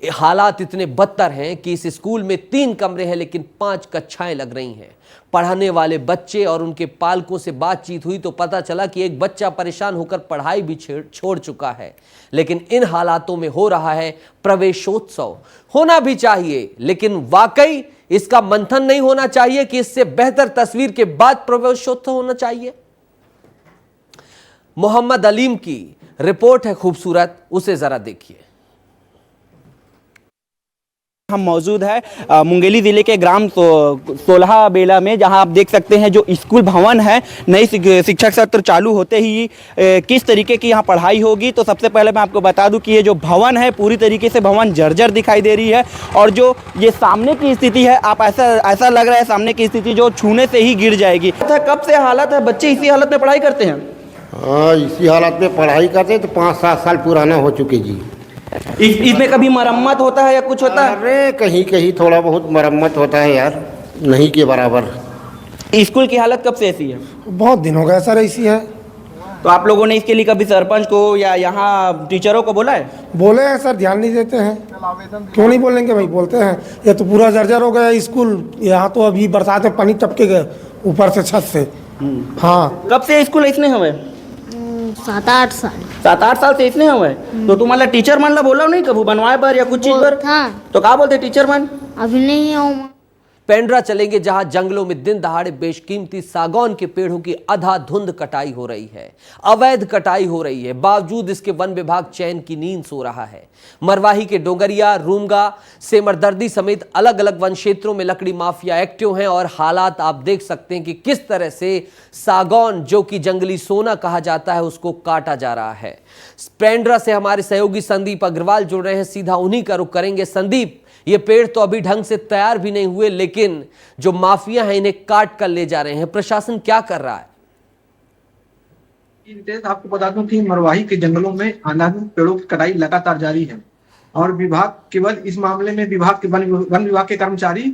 ये हालात इतने बदतर हैं कि इस स्कूल में 3 कमरे हैं लेकिन 5 कक्षाएं लग रही हैं। पढ़ाने वाले बच्चे और उनके पालकों से बातचीत हुई तो पता चला कि एक बच्चा परेशान होकर पढ़ाई भी छोड़ चुका है। लेकिन इन हालातों में हो रहा है प्रवेशोत्सव। होना भी चाहिए, लेकिन वाकई इसका मंथन नहीं होना चाहिए कि इससे बेहतर तस्वीर के बाद प्रवेशोत्सव होना चाहिए। मोहम्मद अलीम की रिपोर्ट है खूबसूरत, उसे जरा देखिए। हम मौजूद है मुंगेली ज़िले के ग्राम सोलहा बेला में, जहां आप देख सकते हैं जो स्कूल भवन है, नई शिक्षक सत्र चालू होते ही किस तरीके की यहां पढ़ाई होगी। तो सबसे पहले मैं आपको बता दूं कि ये जो भवन है पूरी तरीके से भवन जर्जर दिखाई दे रही है, और जो ये सामने की स्थिति है, आप ऐसा लग रहा है सामने की स्थिति जो छूने से ही गिर जाएगी। कब से हालत है, बच्चे इसी हालत में पढ़ाई करते हैं? हाँ, इसी हालत में पढ़ाई करते हैं, तो 5-7 साल पुराना हो चुके जी। इसमें कभी मरम्मत होता है या कुछ होता है? अरे कहीं कहीं थोड़ा बहुत मरम्मत होता है यार, नहीं के बराबर। स्कूल की हालत कब से ऐसी है? बहुत दिन हो गए सर ऐसी है। तो आप लोगों ने इसके लिए कभी सरपंच को या यहाँ टीचरों को बोला है? बोले हैं सर, ध्यान नहीं देते हैं। क्यों नहीं बोलेंगे भाई, बोलते हैं। ये तो पूरा जर्जर हो गया स्कूल। यहाँ तो अभी बरसात में पानी टपके गए ऊपर से छत से। हाँ। कब से स्कूल इसने हुए? 7-8 साल। 7-8 साल से इसने हुए। तो तुम्हारा टीचर मान ला बोला नहीं कभी बनवाए पर या कुछ चीज पर? हाँ। तो क्या बोलते टीचर मान? अभी नहीं हूँ। पेंड्रा चलेंगे, जहां जंगलों में दिन दहाड़े बेशकीमती सागौन के पेड़ों की अंधाधुंध कटाई हो रही है, अवैध कटाई हो रही है। बावजूद इसके वन विभाग चैन की नींद सो रहा है। मरवाही के डोंगरिया, रूमगा, सेमरदर्दी समेत अलग अलग वन क्षेत्रों में लकड़ी माफिया एक्टिव हैं, और हालात आप देख सकते हैं कि किस तरह से सागौन, जो कि जंगली सोना कहा जाता है, उसको काटा जा रहा है। पेंड्रा से हमारे सहयोगी संदीप अग्रवाल जुड़ रहे हैं, सीधा उन्हीं का रुख करेंगे। संदीप, ये पेड़ तो अभी ढंग से तैयार भी नहीं हुए, लेकिन जो माफिया हैं इन्हें काट कर ले जा रहे हैं। प्रशासन क्या कर रहा है? आपको बता दूं कि मरवाही के जंगलों में अंधाधुंध पेड़ों की कटाई लगातार जारी है, और विभाग केवल इस मामले में विभाग के वन विभाग के कर्मचारी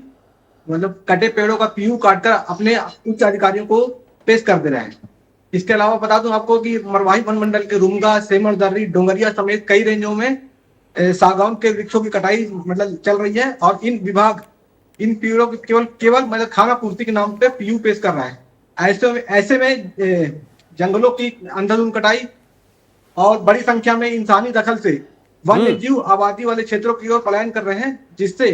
मतलब कटे पेड़ों का पीयू काटकर अपने उच्च अधिकारियों को पेश कर दे रहे हैं। इसके अलावा बता दूं आपको कि मरवाही वन मंडल के रूमगा, सेमरदर्री, डोंगरिया समेत कई रेंजों में सागौन के वृक्षों की कटाई मतलब चल रही है, और इन पेड़ों की केवल मतलब खाना पूर्ति के नाम पे पीयू पेश कर रहा है। ऐसे में जंगलों की अंधाधुंध कटाई और बड़ी संख्या में इंसानी दखल से वन्य जीव आबादी वाले क्षेत्रों की ओर पलायन कर रहे हैं, जिससे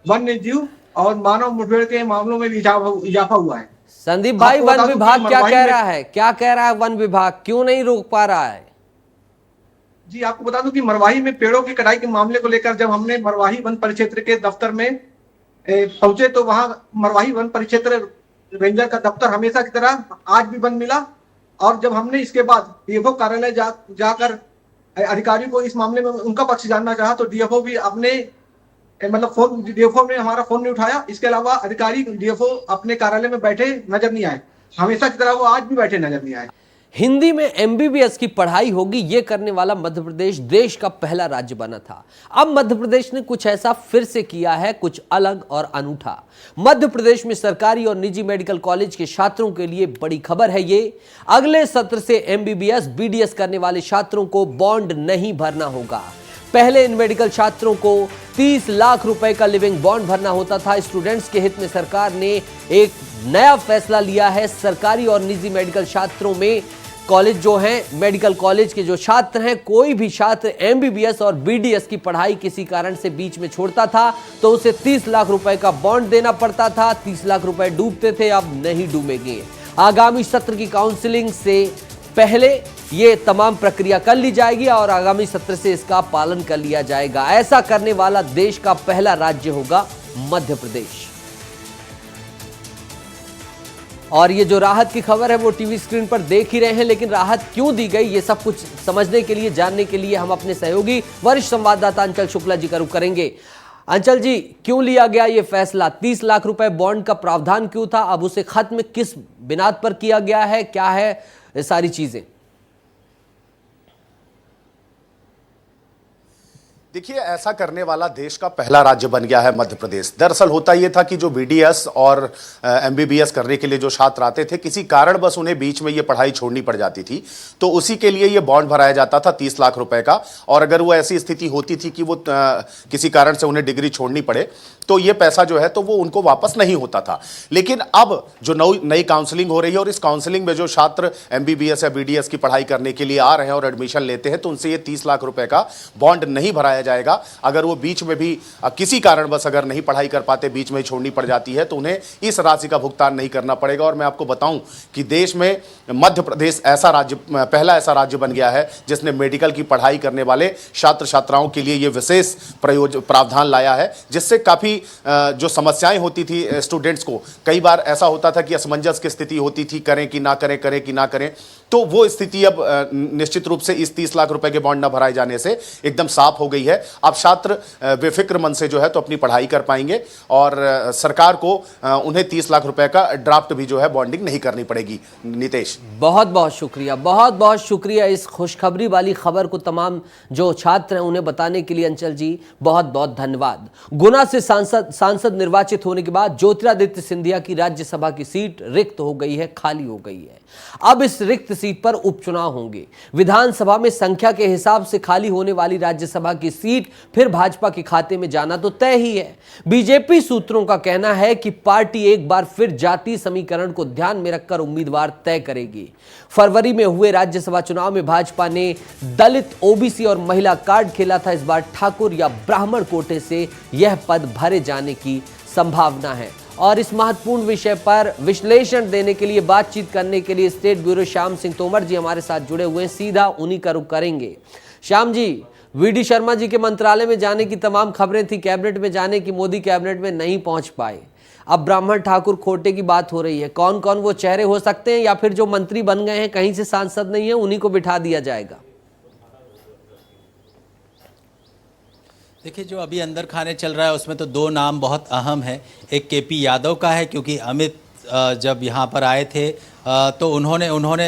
वन्य जीव और मानव मुठभेड़ के मामलों में भी इजाफा हुआ है। संदीप भाई, वन विभाग क्या कह रहा है? क्या कह रहा है वन विभाग? क्यों नहीं रोक पा रहा है? जी आपको बता दूं कि मरवाही में पेड़ों की कटाई के मामले को लेकर जब हमने मरवाही वन परिक्षेत्र के दफ्तर में पहुंचे तो वहां मरवाही वन परिक्षेत्र रेंजर का दफ्तर हमेशा की तरह आज भी बंद मिला। और जब हमने इसके बाद डीएफओ कार्यालय जाकर अधिकारियों को इस मामले में उनका पक्ष जानना चाहा तो डीएफओ भी अपने मतलब डीएफओ ने हमारा फोन नहीं उठाया। इसके अलावा अधिकारी डीएफओ अपने कार्यालय में बैठे नजर नहीं आए, हमेशा की तरह वो आज भी बैठे नजर नहीं आए। हिंदी में एमबीबीएस की पढ़ाई होगी ये करने वाला मध्य प्रदेश देश का पहला राज्य बना था। अब मध्य प्रदेश ने कुछ ऐसा फिर से किया है, कुछ अलग और अनूठा। मध्य प्रदेश में सरकारी और निजी मेडिकल कॉलेज के छात्रों के लिए बड़ी खबर है ये। अगले सत्र से एमबीबीएस बीडीएस करने वाले छात्रों को बॉन्ड नहीं भरना होगा। पहले इन मेडिकल छात्रों को 30 लाख रुपए का लिविंग बॉन्ड भरना होता था। स्टूडेंट्स के हित में सरकार ने एक नया फैसला लिया है। सरकारी और निजी मेडिकल छात्रों में कॉलेज जो हैं, मेडिकल कॉलेज के जो छात्र हैं, कोई भी छात्र एमबीबीएस और बीडीएस की पढ़ाई किसी कारण से बीच में छोड़ता था तो उसे 30 लाख रुपए का बॉन्ड देना पड़ता था। 30 लाख रुपए डूबते थे, अब नहीं डूबेंगे। आगामी सत्र की काउंसलिंग से पहले ये तमाम प्रक्रिया कर ली जाएगी और आगामी सत्र से इसका पालन कर लिया जाएगा। ऐसा करने वाला देश का पहला राज्य होगा मध्य प्रदेश। और ये जो राहत की खबर है वो टीवी स्क्रीन पर देख ही रहे हैं, लेकिन राहत क्यों दी गई ये सब कुछ समझने के लिए, जानने के लिए हम अपने सहयोगी वरिष्ठ संवाददाता अंचल शुक्ला जी का रुख करेंगे। अंचल जी, क्यों लिया गया ये फैसला? 30 लाख रुपए बॉन्ड का प्रावधान क्यों था? अब उसे खत्म किस बिनाद पर किया गया है? क्या है ये सारी चीजें? देखिए, ऐसा करने वाला देश का पहला राज्य बन गया है मध्य प्रदेश। दरअसल होता यह था कि जो बीडीएस और एमबीबीएस करने के लिए जो छात्र आते थे, किसी कारण बस उन्हें बीच में ये पढ़ाई छोड़नी पड़ जाती थी, तो उसी के लिए ये बॉन्ड भराया जाता था 30 लाख रुपए का। और अगर वो ऐसी स्थिति होती थी कि वो किसी कारण से उन्हें डिग्री छोड़नी पड़े तो ये पैसा जो है तो वो उनको वापस नहीं होता था। लेकिन अब जो नई काउंसलिंग हो रही है और इस काउंसलिंग में जो छात्र एमबीबीएस या बीडीएस की पढ़ाई करने के लिए आ रहे हैं और एडमिशन लेते हैं तो उनसे ये 30 लाख रुपए का बॉन्ड नहीं भराया जाएगा। अगर वो बीच में भी किसी कारणवश अगर नहीं पढ़ाई कर पाते, बीच में छोड़नी पड़ जाती है, तो उन्हें इस राशि का भुगतान नहीं करना पड़ेगा। और मैं आपको बताऊं कि देश में मध्य प्रदेश ऐसा राज्य, पहला ऐसा राज्य बन गया है जिसने मेडिकल की पढ़ाई करने वाले छात्र छात्राओं के लिए ये विशेष प्रावधान लाया है, जिससे काफी जो समस्याएं होती थी स्टूडेंट्स को, कई बार ऐसा होता था कि असमंजस की स्थिति होती थी, करें कि ना करें, करें कि ना करें, तो वो स्थिति अब निश्चित रूप से इस 30 लाख रुपए के बॉन्ड न भराए जाने से एकदम साफ हो गई है। अब छात्र बेफिक्र मन से जो है तो अपनी पढ़ाई कर पाएंगे और सरकार को उन्हें 30 लाख रुपए का ड्राफ्ट भी जो है बॉन्डिंग नहीं करनी पड़ेगी। नितेश, बहुत बहुत शुक्रिया, बहुत बहुत शुक्रिया इस खुशखबरी वाली खबर को तमाम जो छात्र हैं उन्हें बताने के लिए। अंचल जी, बहुत बहुत धन्यवाद। गुना से सांसद निर्वाचित होने के बाद ज्योतिरादित्य सिंधिया की राज्यसभा की सीट रिक्त हो गई है, खाली हो गई है। अब इस रिक्त सीट पर उपचुनाव होंगे। विधानसभा में संख्या के हिसाब से खाली होने वाली राज्यसभा की सीट फिर भाजपा के खाते में जाना तो तय ही है। बीजेपी सूत्रों का कहना है कि पार्टी एक बार फिर जातीय समीकरण को ध्यान में रखकर उम्मीदवार तय करेगी। फरवरी में हुए राज्यसभा चुनाव में भाजपा ने दलित, ओबीसी और महिला कार्ड खेला था। इस बार ठाकुर या ब्राह्मण कोटे से यह पद भरे जाने की संभावना है। और इस महत्वपूर्ण विषय पर विश्लेषण देने के लिए, बातचीत करने के लिए स्टेट ब्यूरो श्याम सिंह तोमर जी हमारे साथ जुड़े हुए हैं। सीधा उन्हीं का रुख करेंगे। श्याम जी, वीडी शर्मा जी के मंत्रालय में जाने की तमाम खबरें थी, कैबिनेट में जाने की, मोदी कैबिनेट में नहीं पहुंच पाए। अब ब्राह्मण ठाकुर खोटे की बात हो रही है। कौन कौन वो चेहरे हो सकते हैं, या फिर जो मंत्री बन गए हैं कहीं से सांसद नहीं है उन्हीं को बिठा दिया जाएगा? देखिए, जो अभी अंदर खाने चल रहा है उसमें तो दो नाम बहुत अहम है। एक केपी यादव का है, क्योंकि अमित जब यहाँ पर आए थे तो उन्होंने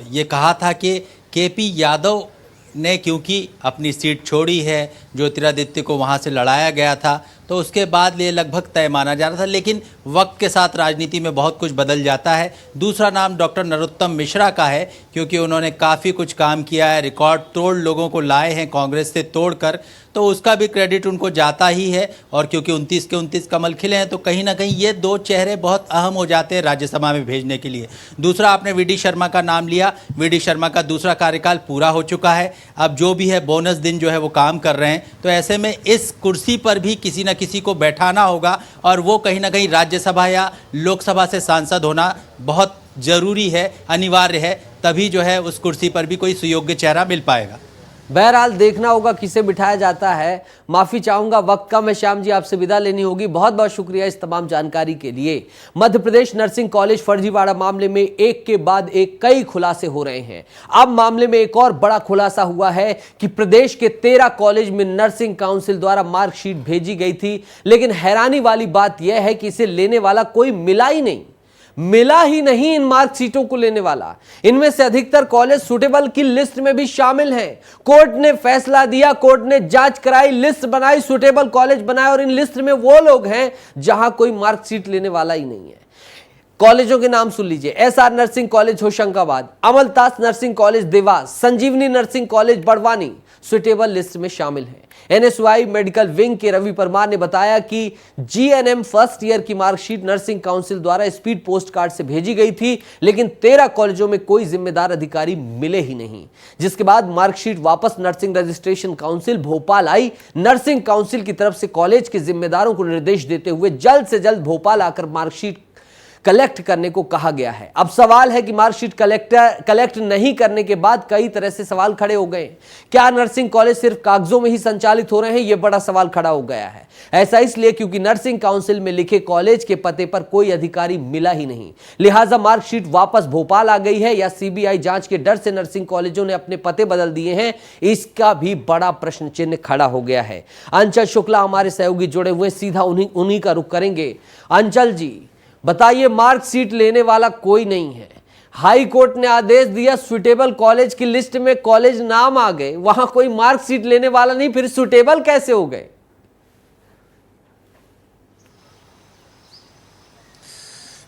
ये कहा था कि केपी यादव ने क्योंकि अपनी सीट छोड़ी है, ज्योतिरादित्य को वहाँ से लड़ाया गया था, तो उसके बाद ये लगभग तय माना जा रहा था। लेकिन वक्त के साथ राजनीति में बहुत कुछ बदल जाता है। दूसरा नाम डॉक्टर नरोत्तम मिश्रा का है, क्योंकि उन्होंने काफ़ी कुछ काम किया है, रिकॉर्ड तोड़ लोगों को लाए हैं कांग्रेस से तोड़कर, तो उसका भी क्रेडिट उनको जाता ही है। और क्योंकि 29 के 29 कमल खिले हैं, तो कहीं ना कहीं ये दो चेहरे बहुत अहम हो जाते हैं राज्यसभा में भेजने के लिए। दूसरा, आपने वीडी शर्मा का नाम लिया। वीडी शर्मा का दूसरा कार्यकाल पूरा हो चुका है, अब जो भी है बोनस दिन जो है वो काम कर रहे हैं, तो ऐसे में इस कुर्सी पर भी किसी न किसी को बैठाना होगा, और वो कहीं ना कहीं राज्यसभा या लोकसभा से सांसद होना बहुत ज़रूरी है, अनिवार्य है, तभी जो है उस कुर्सी पर भी कोई सुयोग्य चेहरा मिल पाएगा। बहरहाल देखना होगा किसे बिठाया जाता है। माफी चाहूंगा, वक्त कम है श्याम जी, आपसे विदा लेनी होगी। बहुत बहुत शुक्रिया इस तमाम जानकारी के लिए। मध्य प्रदेश नर्सिंग कॉलेज फर्जीवाड़ा मामले में एक के बाद एक कई खुलासे हो रहे हैं। अब मामले में एक और बड़ा खुलासा हुआ है कि प्रदेश के 13 कॉलेज में नर्सिंग काउंसिल द्वारा मार्कशीट भेजी गई थी, लेकिन हैरानी वाली बात यह है कि इसे लेने वाला कोई मिला ही नहीं इन मार्कशीटों को लेने वाला। इनमें से अधिकतर कॉलेज सुटेबल की लिस्ट में भी शामिल हैं। कोर्ट ने फैसला दिया, कोर्ट ने जांच कराई, लिस्ट बनाई, सुटेबल कॉलेज बनाए और इन लिस्ट में वो लोग हैं जहां कोई मार्कशीट लेने वाला ही नहीं है। कॉलेजों के नाम सुन लीजिए: SR nursing college Hoshangabad, Amaltas nursing college Dewas, Sanjeevani nursing college Barwani suitable list में शामिल है। एनएसवाई मेडिकल विंग के रवि परमार ने बताया कि जीएनएम फर्स्ट ईयर की मार्कशीट नर्सिंग काउंसिल द्वारा स्पीड पोस्ट कार्ड से भेजी गई थी, लेकिन 13 कॉलेजों में कोई जिम्मेदार अधिकारी मिले ही नहीं, जिसके बाद मार्कशीट वापस नर्सिंग रजिस्ट्रेशन काउंसिल भोपाल आई। नर्सिंग काउंसिल की तरफ से कॉलेज के जिम्मेदारों को निर्देश देते हुए जल्द से जल्द भोपाल आकर मार्कशीट कलेक्ट करने को कहा गया है। अब सवाल है कि मार्कशीट कलेक्ट नहीं करने के बाद कई तरह से सवाल खड़े हो गए। क्या नर्सिंग कॉलेज सिर्फ कागजों में ही संचालित हो रहे हैं? यह बड़ा सवाल खड़ा हो गया है। ऐसा इसलिए क्योंकि नर्सिंग काउंसिल में लिखे कॉलेज के पते पर कोई अधिकारी मिला ही नहीं, लिहाजा मार्कशीट वापस भोपाल आ गई है, या सीबीआई जांच के डर से नर्सिंग कॉलेजों ने अपने पते बदल दिए हैं, इसका भी बड़ा प्रश्न चिन्ह खड़ा हो गया है। अंचल शुक्ला हमारे सहयोगी जुड़े हुए, सीधा उन्हीं का रुख करेंगे। अंचल जी बताइए, मार्कशीट लेने वाला कोई नहीं है, हाई कोर्ट ने आदेश दिया, सुटेबल कॉलेज की लिस्ट में कॉलेज नाम आ गए, वहां कोई मार्कशीट लेने वाला नहीं, फिर सुटेबल कैसे हो गए?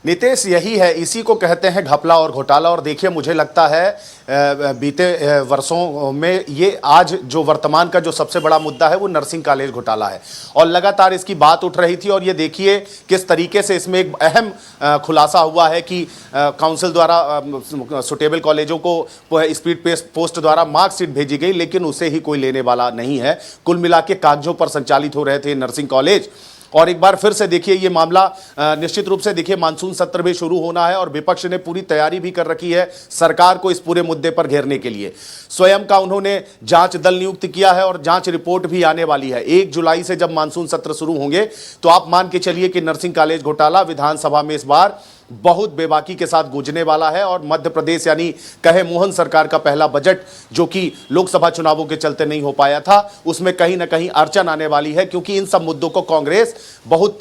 नितेश, यही है, इसी को कहते हैं घपला और घोटाला। और देखिए, मुझे लगता है बीते वर्षों में ये आज जो वर्तमान का जो सबसे बड़ा मुद्दा है वो नर्सिंग कॉलेज घोटाला है, और लगातार इसकी बात उठ रही थी। और ये देखिए किस तरीके से इसमें एक अहम खुलासा हुआ है कि काउंसिल द्वारा सुटेबल कॉलेजों को स्पीड पोस्ट द्वारा मार्कशीट भेजी गई, लेकिन उसे ही कोई लेने वाला नहीं है। कुल मिला के कागजों पर संचालित हो रहे थे नर्सिंग कॉलेज। और एक बार फिर से देखिए, ये मामला निश्चित रूप से देखिए, मानसून सत्र भी शुरू होना है और विपक्ष ने पूरी तैयारी भी कर रखी है सरकार को इस पूरे मुद्दे पर घेरने के लिए। स्वयं का उन्होंने जांच दल नियुक्त किया है और जांच रिपोर्ट भी आने वाली है। 1 जुलाई से जब मानसून सत्र शुरू होंगे तो आप मान के चलिए कि नर्सिंग कॉलेज घोटाला विधानसभा में इस बार बहुत बेबाकी के साथ गूंजने वाला है। और मध्य प्रदेश यानी कहे मोहन सरकार का पहला बजट, जो कि लोकसभा चुनावों के चलते नहीं हो पाया था, उसमें कहीं ना कहीं अड़चन आने वाली है, क्योंकि इन सब मुद्दों को कांग्रेस बहुत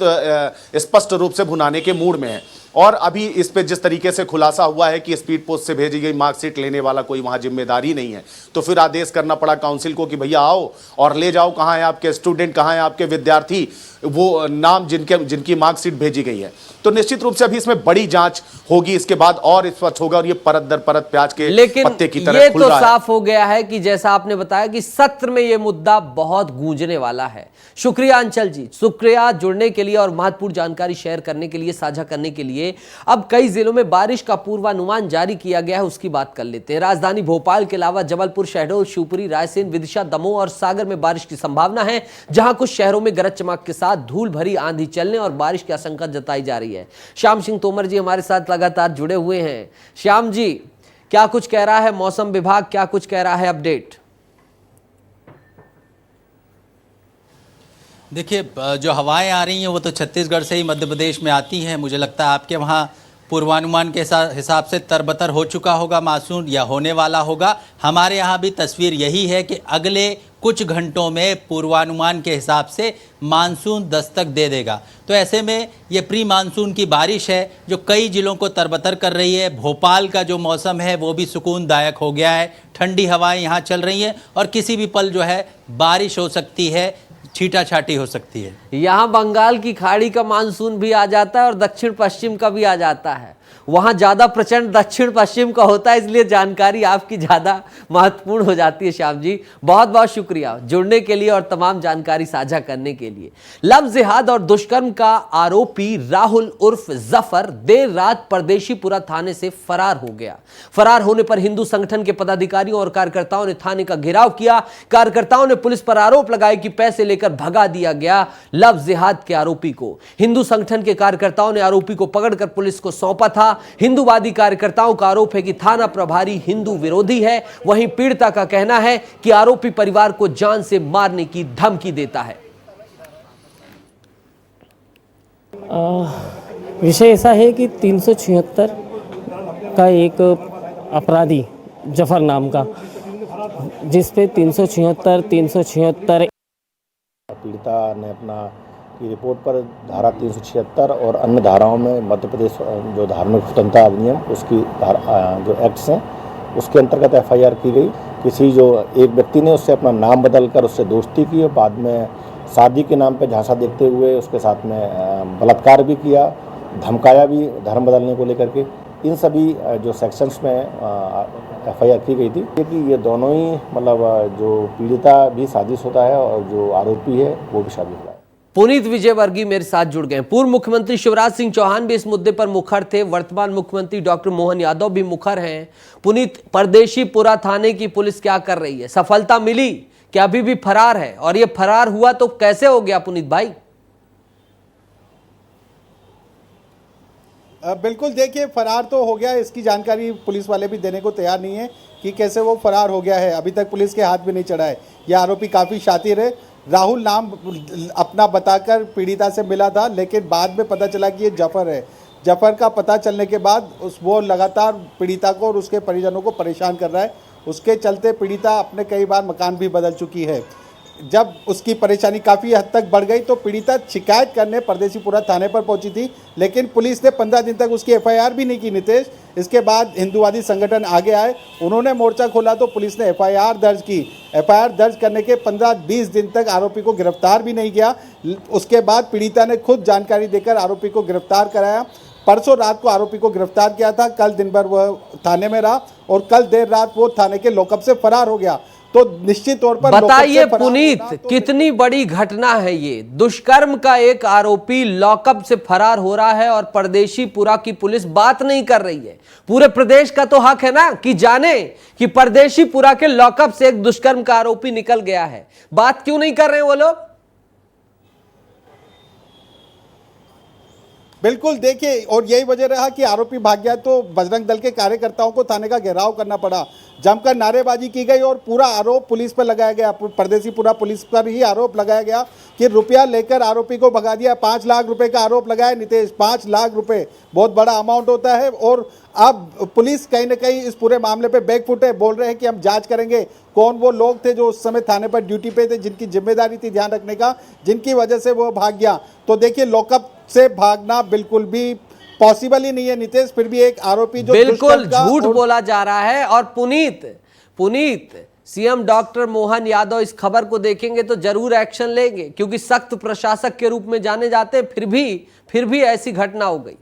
स्पष्ट रूप से भुनाने के मूड में है। और अभी इस पे जिस तरीके से खुलासा हुआ है कि स्पीड पोस्ट से भेजी गई मार्कशीट लेने वाला कोई वहां जिम्मेदारी नहीं है, तो फिर आदेश करना पड़ा काउंसिल को कि भैया आओ और ले जाओ, कहाँ है आपके स्टूडेंट, कहाँ है आपके विद्यार्थी, वो नाम जिनकी मार्कशीट भेजी गई है। तो निश्चित रूप से अभी इसमें बड़ी जांच होगी, इसके बाद और स्पष्ट होगा, और ये परत दर परत प्याज के पत्ते की तरह खुल रहा है। साफ हो गया है कि जैसा आपने बताया कि सत्र में यह मुद्दा बहुत गूंजने वाला है। शुक्रिया अंचल जी, शुक्रिया जुड़ने के लिए और महत्वपूर्ण जानकारी शेयर करने के लिए, साझा करने के लिए। अब कई जिलों में बारिश का पूर्वानुमान जारी किया गया है, उसकी बात कर लेते हैं। राजधानी भोपाल के अलावा जबलपुर, शहडोल, शिवपुरी, रायसेन, विदिशा, दमोह और सागर में बारिश की संभावना है, जहां कुछ शहरों में गरज चमक के साथ धूल भरी आंधी चलने और बारिश की आशंका जताई जा रही है। श्याम सिंह तोमर जी हमारे साथ लगातार जुड़े हुए हैं। श्याम जी, क्या कुछ कह रहा है मौसम विभाग, क्या कुछ कह रहा है अपडेट? देखिए, जो हवाएं आ रही हैं वो तो छत्तीसगढ़ से ही मध्य प्रदेश में आती हैं। मुझे लगता है आपके वहाँ पूर्वानुमान के हिसाब से तरबतर हो चुका होगा मानसून, या होने वाला होगा। हमारे यहाँ भी तस्वीर यही है कि अगले कुछ घंटों में पूर्वानुमान के हिसाब से मानसून दस्तक दे देगा। तो ऐसे में ये प्री मानसून की बारिश है जो कई जिलों को तरबतर कर रही है। भोपाल का जो मौसम है वो भी सुकूनदायक हो गया है, ठंडी हवाएं यहाँ चल रही हैं और किसी भी पल जो है बारिश हो सकती है, छीटा छाटी हो सकती है। यहाँ बंगाल की खाड़ी का मानसून भी आ जाता है और दक्षिण पश्चिम का भी आ जाता है। वहाँ ज़्यादा प्रचंड दक्षिण पश्चिम का होता है, इसलिए जानकारी आपकी ज़्यादा महत्वपूर्ण हो जाती है। श्याम जी, बहुत बहुत शुक्रिया जुड़ने के लिए और तमाम जानकारी साझा करने के लिए। लव जिहाद और दुष्कर्म का आरोपी राहुल उर्फ जफर देर रात परदेशीपुरा थाने से फरार हो गया। फरार होने पर हिंदू संगठन के पदाधिकारियों और कार्यकर्ताओं ने थाने का घेराव किया। कार्यकर्ताओं ने पुलिस पर आरोप लगाया कि पैसे लेकर भगा दिया गया लव जिहाद के आरोपी को। हिंदू संगठन के कार्यकर्ताओं ने आरोपी को पकड़कर पुलिस को सौंपा था। था। हिंदूवादी कार्यकर्ताओं का आरोप है कि थाना प्रभारी हिंदू विरोधी है। वहीं पीड़िता का कहना है कि आरोपी परिवार को जान से मारने की धमकी देता है। विषय ऐसा है कि 376 का एक अपराधी जफर नाम का, जिस पे 376 पीड़िता ने अपना की रिपोर्ट पर धारा 376 और अन्य धाराओं में मध्य प्रदेश जो धार्मिक स्वतंत्रता अधिनियम उसकी जो एक्ट्स हैं उसके अंतर्गत एफआईआर की गई। किसी जो एक व्यक्ति ने उससे अपना नाम बदलकर उससे दोस्ती की और बाद में शादी के नाम पर झांसा देखते हुए उसके साथ में बलात्कार भी किया, धमकाया भी धर्म बदलने को लेकर के। इन सभी जो सेक्शंस में एफआईआर की गई थी कि ये दोनों ही मतलब जो पीड़िता भी शादीशुदा है और जो आरोपी है वो भी शादीशुदा है। पुनीत विजयवर्गीय मेरे साथ जुड़ गए। पूर्व मुख्यमंत्री शिवराज सिंह चौहान भी इस मुद्दे पर मुखर थे। वर्तमान मुख्यमंत्री डॉक्टर मोहन यादव भी मुखर हैं। पुनीत, परदेशीपुरा थाने की पुलिस क्या कर रही है? सफलता मिली क्या? अभी भी फरार है? और ये फरार हुआ तो कैसे हो गया पुनीत भाई? बिल्कुल, देखिए फरार तो हो गया, इसकी जानकारी पुलिस वाले भी देने को तैयार नहीं है कि कैसे वो फरार हो गया है। अभी तक पुलिस के हाथ भी नहीं चढ़ा है। यह आरोपी काफ़ी शातिर है। राहुल नाम अपना बताकर पीड़िता से मिला था, लेकिन बाद में पता चला कि ये जफर है। जफर का पता चलने के बाद वो लगातार पीड़िता को और उसके परिजनों को परेशान कर रहा है। उसके चलते पीड़िता अपने कई बार मकान भी बदल चुकी है। जब उसकी परेशानी काफ़ी हद तक बढ़ गई तो पीड़िता शिकायत करने परदेशीपुरा थाने पर पहुंची थी, लेकिन पुलिस ने 15 दिन तक उसकी एफआईआर भी नहीं की नितेश। इसके बाद हिंदूवादी संगठन आगे आए, उन्होंने मोर्चा खोला तो पुलिस ने एफआईआर दर्ज की। एफआईआर दर्ज करने के 15-20 दिन तक आरोपी को गिरफ्तार भी नहीं किया। उसके बाद पीड़िता ने खुद जानकारी देकर आरोपी को गिरफ्तार कराया। परसों रात को आरोपी को गिरफ्तार किया था। कल दिन भर वह थाने में रहा और कल देर रात वो थाने के लॉकअप से फरार हो गया। तो निश्चित तौर पर बताइए पुनीत, कितनी बड़ी घटना है ये। दुष्कर्म का एक आरोपी लॉकअप से फरार हो रहा है और परदेशीपुरा की पुलिस बात नहीं कर रही है। पूरे प्रदेश का तो हक है ना कि जाने कि परदेशीपुरा के लॉकअप से एक दुष्कर्म का आरोपी निकल गया है। बात क्यों नहीं कर रहे हैं वो लोग? बिल्कुल, देखिए, और यही वजह रहा कि आरोपी भाग गया तो बजरंग दल के कार्यकर्ताओं को थाने का घेराव करना पड़ा। जमकर नारेबाजी की गई और पूरा आरोप पुलिस पर लगाया गया। परदेशीपुरा पुलिस पर ही आरोप लगाया गया कि रुपया लेकर आरोपी को भगा दिया। 5 लाख रुपए का आरोप लगाया नितेश। 5 लाख रुपए बहुत बड़ा अमाउंट होता है। और अब पुलिस कहीं ना कहीं इस पूरे मामले पे बैकफुट है। बोल रहे हैं कि हम जांच करेंगे कौन वो लोग थे जो उस समय थाने पर ड्यूटी पे थे, जिनकी जिम्मेदारी थी ध्यान रखने का, जिनकी वजह से वो भाग गया। तो देखिए, लॉकअप से भागना बिल्कुल भी पॉसिबल ही नहीं है नितेश। फिर भी एक आरोपी जो बिल्कुल झूठ बोला जा रहा है। और पुनीत सीएम डॉक्टर मोहन यादव इस खबर को देखेंगे तो जरूर एक्शन लेंगे, क्योंकि सख्त प्रशासक के रूप में जाने जाते हैं। फिर भी ऐसी घटना हो गई।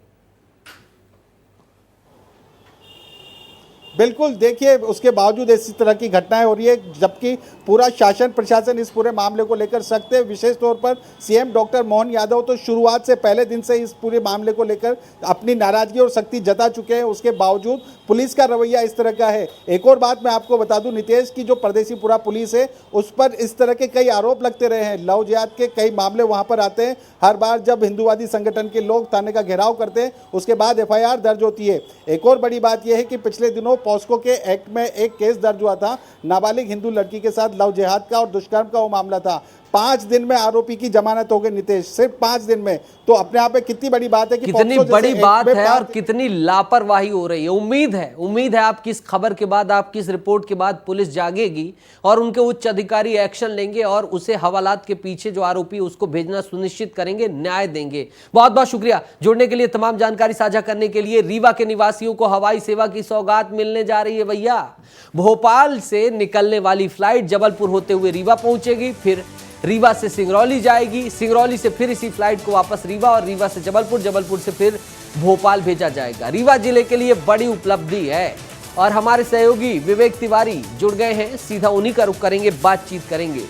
बिल्कुल, देखिए, उसके बावजूद इस तरह की घटनाएं हो रही है, जबकि पूरा शासन प्रशासन इस पूरे मामले को लेकर सख्त है। विशेष तौर पर सीएम डॉक्टर मोहन यादव तो शुरुआत से पहले दिन से इस पूरे मामले को लेकर अपनी नाराजगी और सख्ती जता चुके हैं। उसके बावजूद पुलिस का रवैया इस तरह का है। एक और बात मैं आपको बता दूं नितेश की जो परदेशीपुरा पुलिस है उस पर इस तरह के कई आरोप लगते रहे हैं। लव जिहाद के कई मामले वहां पर आते हैं। हर बार जब हिंदूवादी संगठन के लोग थाने का घेराव करते हैं उसके बाद एफआईआर दर्ज होती है। एक और बड़ी बात यह है कि पिछले दिनों पॉस्को के एक्ट में एक केस दर्ज हुआ था नाबालिग हिंदू लड़की के साथ लव जिहाद का और दुष्कर्म का वो मामला था। 5 दिन में आरोपी की जमानत हो गई नितेश, सिर्फ 5 दिन में। तो अपने आप में कितनी बड़ी बात है कि कितनी बड़ी बात है और कितनी लापरवाही हो रही है। उम्मीद है आपकी इस खबर के बाद, आपकी इस रिपोर्ट के बाद पुलिस जागेगी और उनके उच्च अधिकारी एक्शन लेंगे और उसे हवालात के पीछे जो आरोपी उसको भेजना सुनिश्चित करेंगे, न्याय देंगे। बहुत बहुत शुक्रिया जुड़ने के लिए, तमाम जानकारी साझा करने के लिए। रीवा के निवासियों को हवाई सेवा की सौगात मिलने जा रही है भैया। भोपाल से निकलने वाली फ्लाइट जबलपुर होते हुए रीवा पहुंचेगी, फिर रीवा से सिंगरौली जाएगी, सिंगरौली से फिर इसी फ्लाइट को वापस रीवा और रीवा से जबलपुर, जबलपुर से फिर भोपाल भेजा जाएगा। रीवा जिले के लिए बड़ी उपलब्धि है और हमारे सहयोगी विवेक तिवारी जुड़ गए हैं। सीधा उन्हीं का रुख करेंगे, बातचीत करेंगे।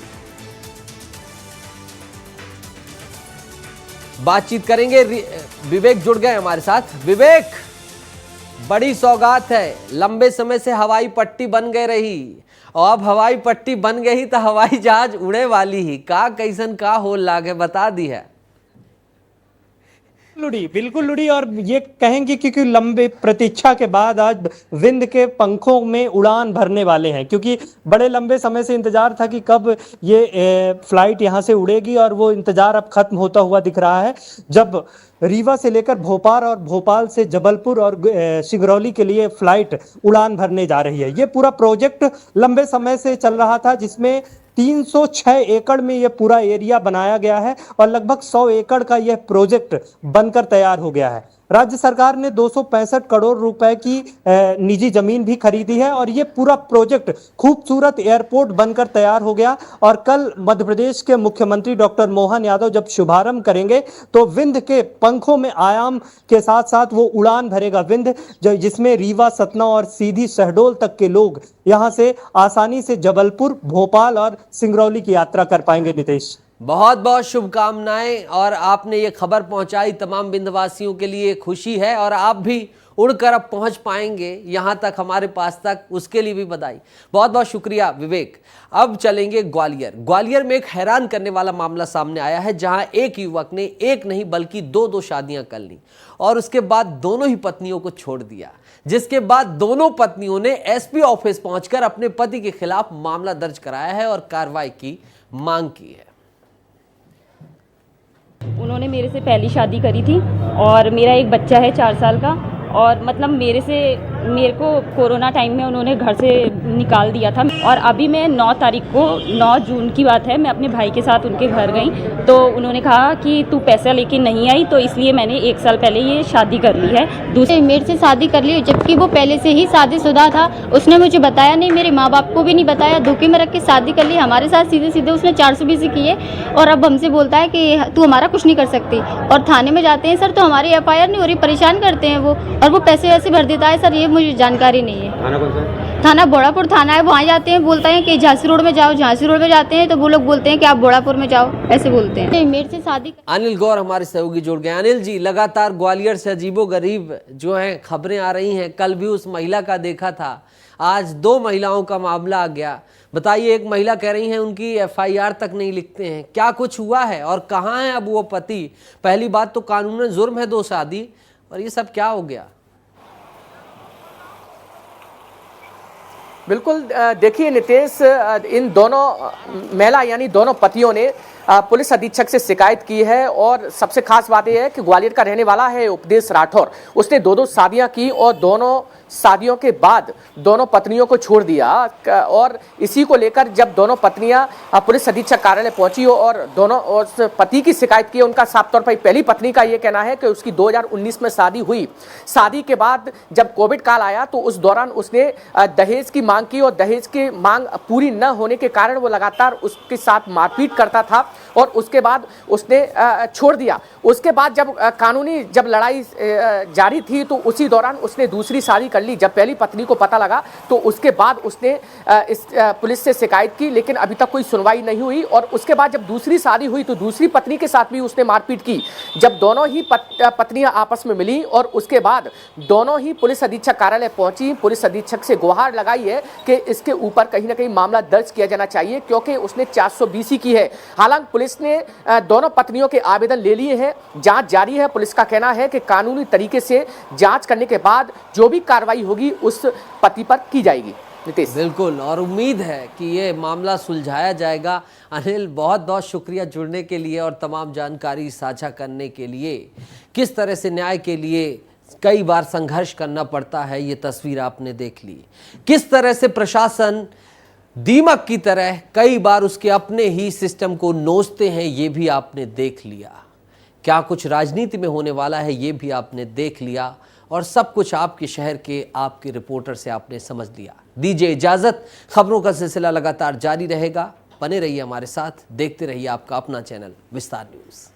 विवेक जुड़ गए हमारे साथ। विवेक, बड़ी सौगात है, लंबे समय से हवाई पट्टी बन गई रही और अब हवाई पट्टी बन गई तो हवाई जहाज उड़े वाली ही का कैसन का हो लागे बता दी है। बिल्कुल लुढ़ी और ये कहेंगे क्योंकि लंबे प्रतीक्षा के बाद आज विंध्य के पंखों में उड़ान भरने वाले हैं, क्योंकि बड़े लंबे समय से इंतजार था कि कब ये फ्लाइट यहाँ से उड़ेगी और वो इंतजार अब खत्म होता हुआ दिख रहा है। जब रीवा से लेकर भोपाल और भोपाल से जबलपुर और सिंगरौली के लिए फ्लाइट उड़ान भरने जा रही है। ये पूरा प्रोजेक्ट लंबे समय से चल रहा था, जिसमें 306 एकड़ में यह पूरा एरिया बनाया गया है और लगभग 100 एकड़ का यह प्रोजेक्ट बनकर तैयार हो गया है। राज्य सरकार ने 265 करोड़ रुपए की निजी जमीन भी खरीदी है और ये पूरा प्रोजेक्ट खूबसूरत एयरपोर्ट बनकर तैयार हो गया। और कल मध्य प्रदेश के मुख्यमंत्री डॉक्टर मोहन यादव जब शुभारंभ करेंगे तो विंध्य के पंखों में आयाम के साथ साथ वो उड़ान भरेगा विंध्य, जिसमें रीवा, सतना और सीधी शहडोल तक के लोग यहाँ से आसानी से जबलपुर, भोपाल और सिंगरौली की यात्रा कर पाएंगे। नितेश, बहुत बहुत शुभकामनाएं। और आपने ये खबर पहुंचाई तमाम विंध्यवासियों के लिए खुशी है, और आप भी उड़कर अब पहुंच पाएंगे यहाँ तक, हमारे पास तक, उसके लिए भी बधाई। बहुत बहुत शुक्रिया विवेक। अब चलेंगे ग्वालियर। ग्वालियर में एक हैरान करने वाला मामला सामने आया है, जहां एक युवक ने एक नहीं बल्कि दो शादियां कर ली और उसके बाद दोनों ही पत्नियों को छोड़ दिया, जिसके बाद दोनों पत्नियों ने एसपी ऑफिस पहुंचकर अपने पति के खिलाफ मामला दर्ज कराया है और कार्रवाई की मांग की है। उन्होंने मेरे से पहली शादी करी थी और मेरा एक बच्चा है 4 साल का, और मतलब मेरे को कोरोना टाइम में उन्होंने घर से निकाल दिया था। और अभी मैं 9 तारीख को, 9 जून की बात है, मैं अपने भाई के साथ उनके घर गई तो उन्होंने कहा कि तू पैसा लेके नहीं आई, तो इसलिए मैंने 1 साल पहले ये शादी कर ली है। दूसरे मेरे से शादी कर ली, जबकि वो पहले से ही शादीशुदा था। उसने मुझे बताया नहीं, मेरे माँ बाप को भी नहीं बताया, धोखे में रख के शादी कर ली हमारे साथ। सीधे सीधे उसने 420 किए और अब हमसे बोलता है कि तू हमारा कुछ नहीं कर सकती। और थाने में जाते हैं सर तो हमारी FIR नहीं हो रही, परेशान करते हैं वो, और वो पैसे वैसे भर देता है सर, ये मुझे जानकारी नहीं है। थाना कौन सा है? थाना बोड़ापुर थाना है। वहाँ जाते हैं, बोलते हैं कि झांसी रोड में जाओ। झांसी रोड में जाते हैं तो वो लोग बोलते हैं कि आप बोड़ापुर में जाओ, ऐसे बोलते हैं। मेरे से शादी। अनिल गौर हमारे सहयोगी जुड़ गए। अनिल जी, लगातार ग्वालियर से अजीबोगरीब जो है खबरें आ रही हैं। कल भी उस महिला का देखा था, आज 2 महिलाओं का मामला आ गया। बताइए, एक महिला कह रही हैं उनकी FIR तक नहीं लिखते हैं, क्या कुछ हुआ है और कहाँ है अब वो पति? पहली बात तो कानूनन जुर्म है 2 शादी, और ये सब क्या हो गया? बिल्कुल, देखिए नितेश, इन दोनों महिला यानी दोनों पतियों ने पुलिस अधीक्षक से शिकायत की है। और सबसे खास बात यह है कि ग्वालियर का रहने वाला है उपदेश राठौर। उसने 2 शादियां की और दोनों शादियों के बाद दोनों पत्नियों को छोड़ दिया। और इसी को लेकर जब दोनों पत्नियां पुलिस अधीक्षक कार्यालय पहुंची और दोनों उस पति की शिकायत की, उनका साफ तौर पर पहली पत्नी का ये कहना है कि उसकी 2019 में शादी हुई। शादी के बाद जब कोविड काल आया तो उस दौरान उसने दहेज की मांग की और दहेज की मांग पूरी न होने के कारण वो लगातार उसके साथ मारपीट करता था और उसके बाद उसने छोड़ दिया। उसके बाद जब कानूनी जब लड़ाई जारी थी तो उसी दौरान उसने दूसरी शादी कर ली। जब पहली पत्नी को पता लगा तो उसके बाद उसने इस पुलिस से शिकायत की, लेकिन अभी तक कोई सुनवाई नहीं हुई। और उसके बाद जब दूसरी शादी हुई तो दूसरी पत्नी के साथ भी उसने मारपीट की। जब दोनों ही पत्नियां आपस में मिली और उसके बाद दोनों ही पुलिस अधीक्षक कार्यालय पहुंची, पुलिस अधीक्षक से गुहार लगाई है कि इसके ऊपर कहीं ना कहीं मामला दर्ज किया जाना चाहिए, क्योंकि उसने 420 की है। हालांकि पुलिस ने दोनों पत्नियों के आवेदन ले लिए हैं, जांच जारी है। पुलिस का कहना है कि कानूनी तरीके से जांच करने के बाद जो भी कार्रवाई होगी उस पति पर की जाएगी। नितेश, बिल्कुल, और उम्मीद है कि ये मामला सुलझाया जाएगा। अनिल, बहुत बहुत शुक्रिया जुड़ने के लिए और तमाम जानकारी साझा करने के लिए। किस तरह से न्याय के लिए कई बार संघर्ष करना पड़ता है, ये तस्वीर आपने देख ली। किस तरह से प्रशासन दीमक की तरह कई बार उसके अपने ही सिस्टम को नोचते हैं, ये भी आपने देख लिया। क्या कुछ राजनीति में होने वाला है, ये भी आपने देख लिया। और सब कुछ आपके शहर के आपके रिपोर्टर से आपने समझ लिया। दीजिए इजाजत, खबरों का सिलसिला लगातार जारी रहेगा। बने रहिए हमारे साथ, देखते रहिए आपका अपना चैनल विस्तार न्यूज़।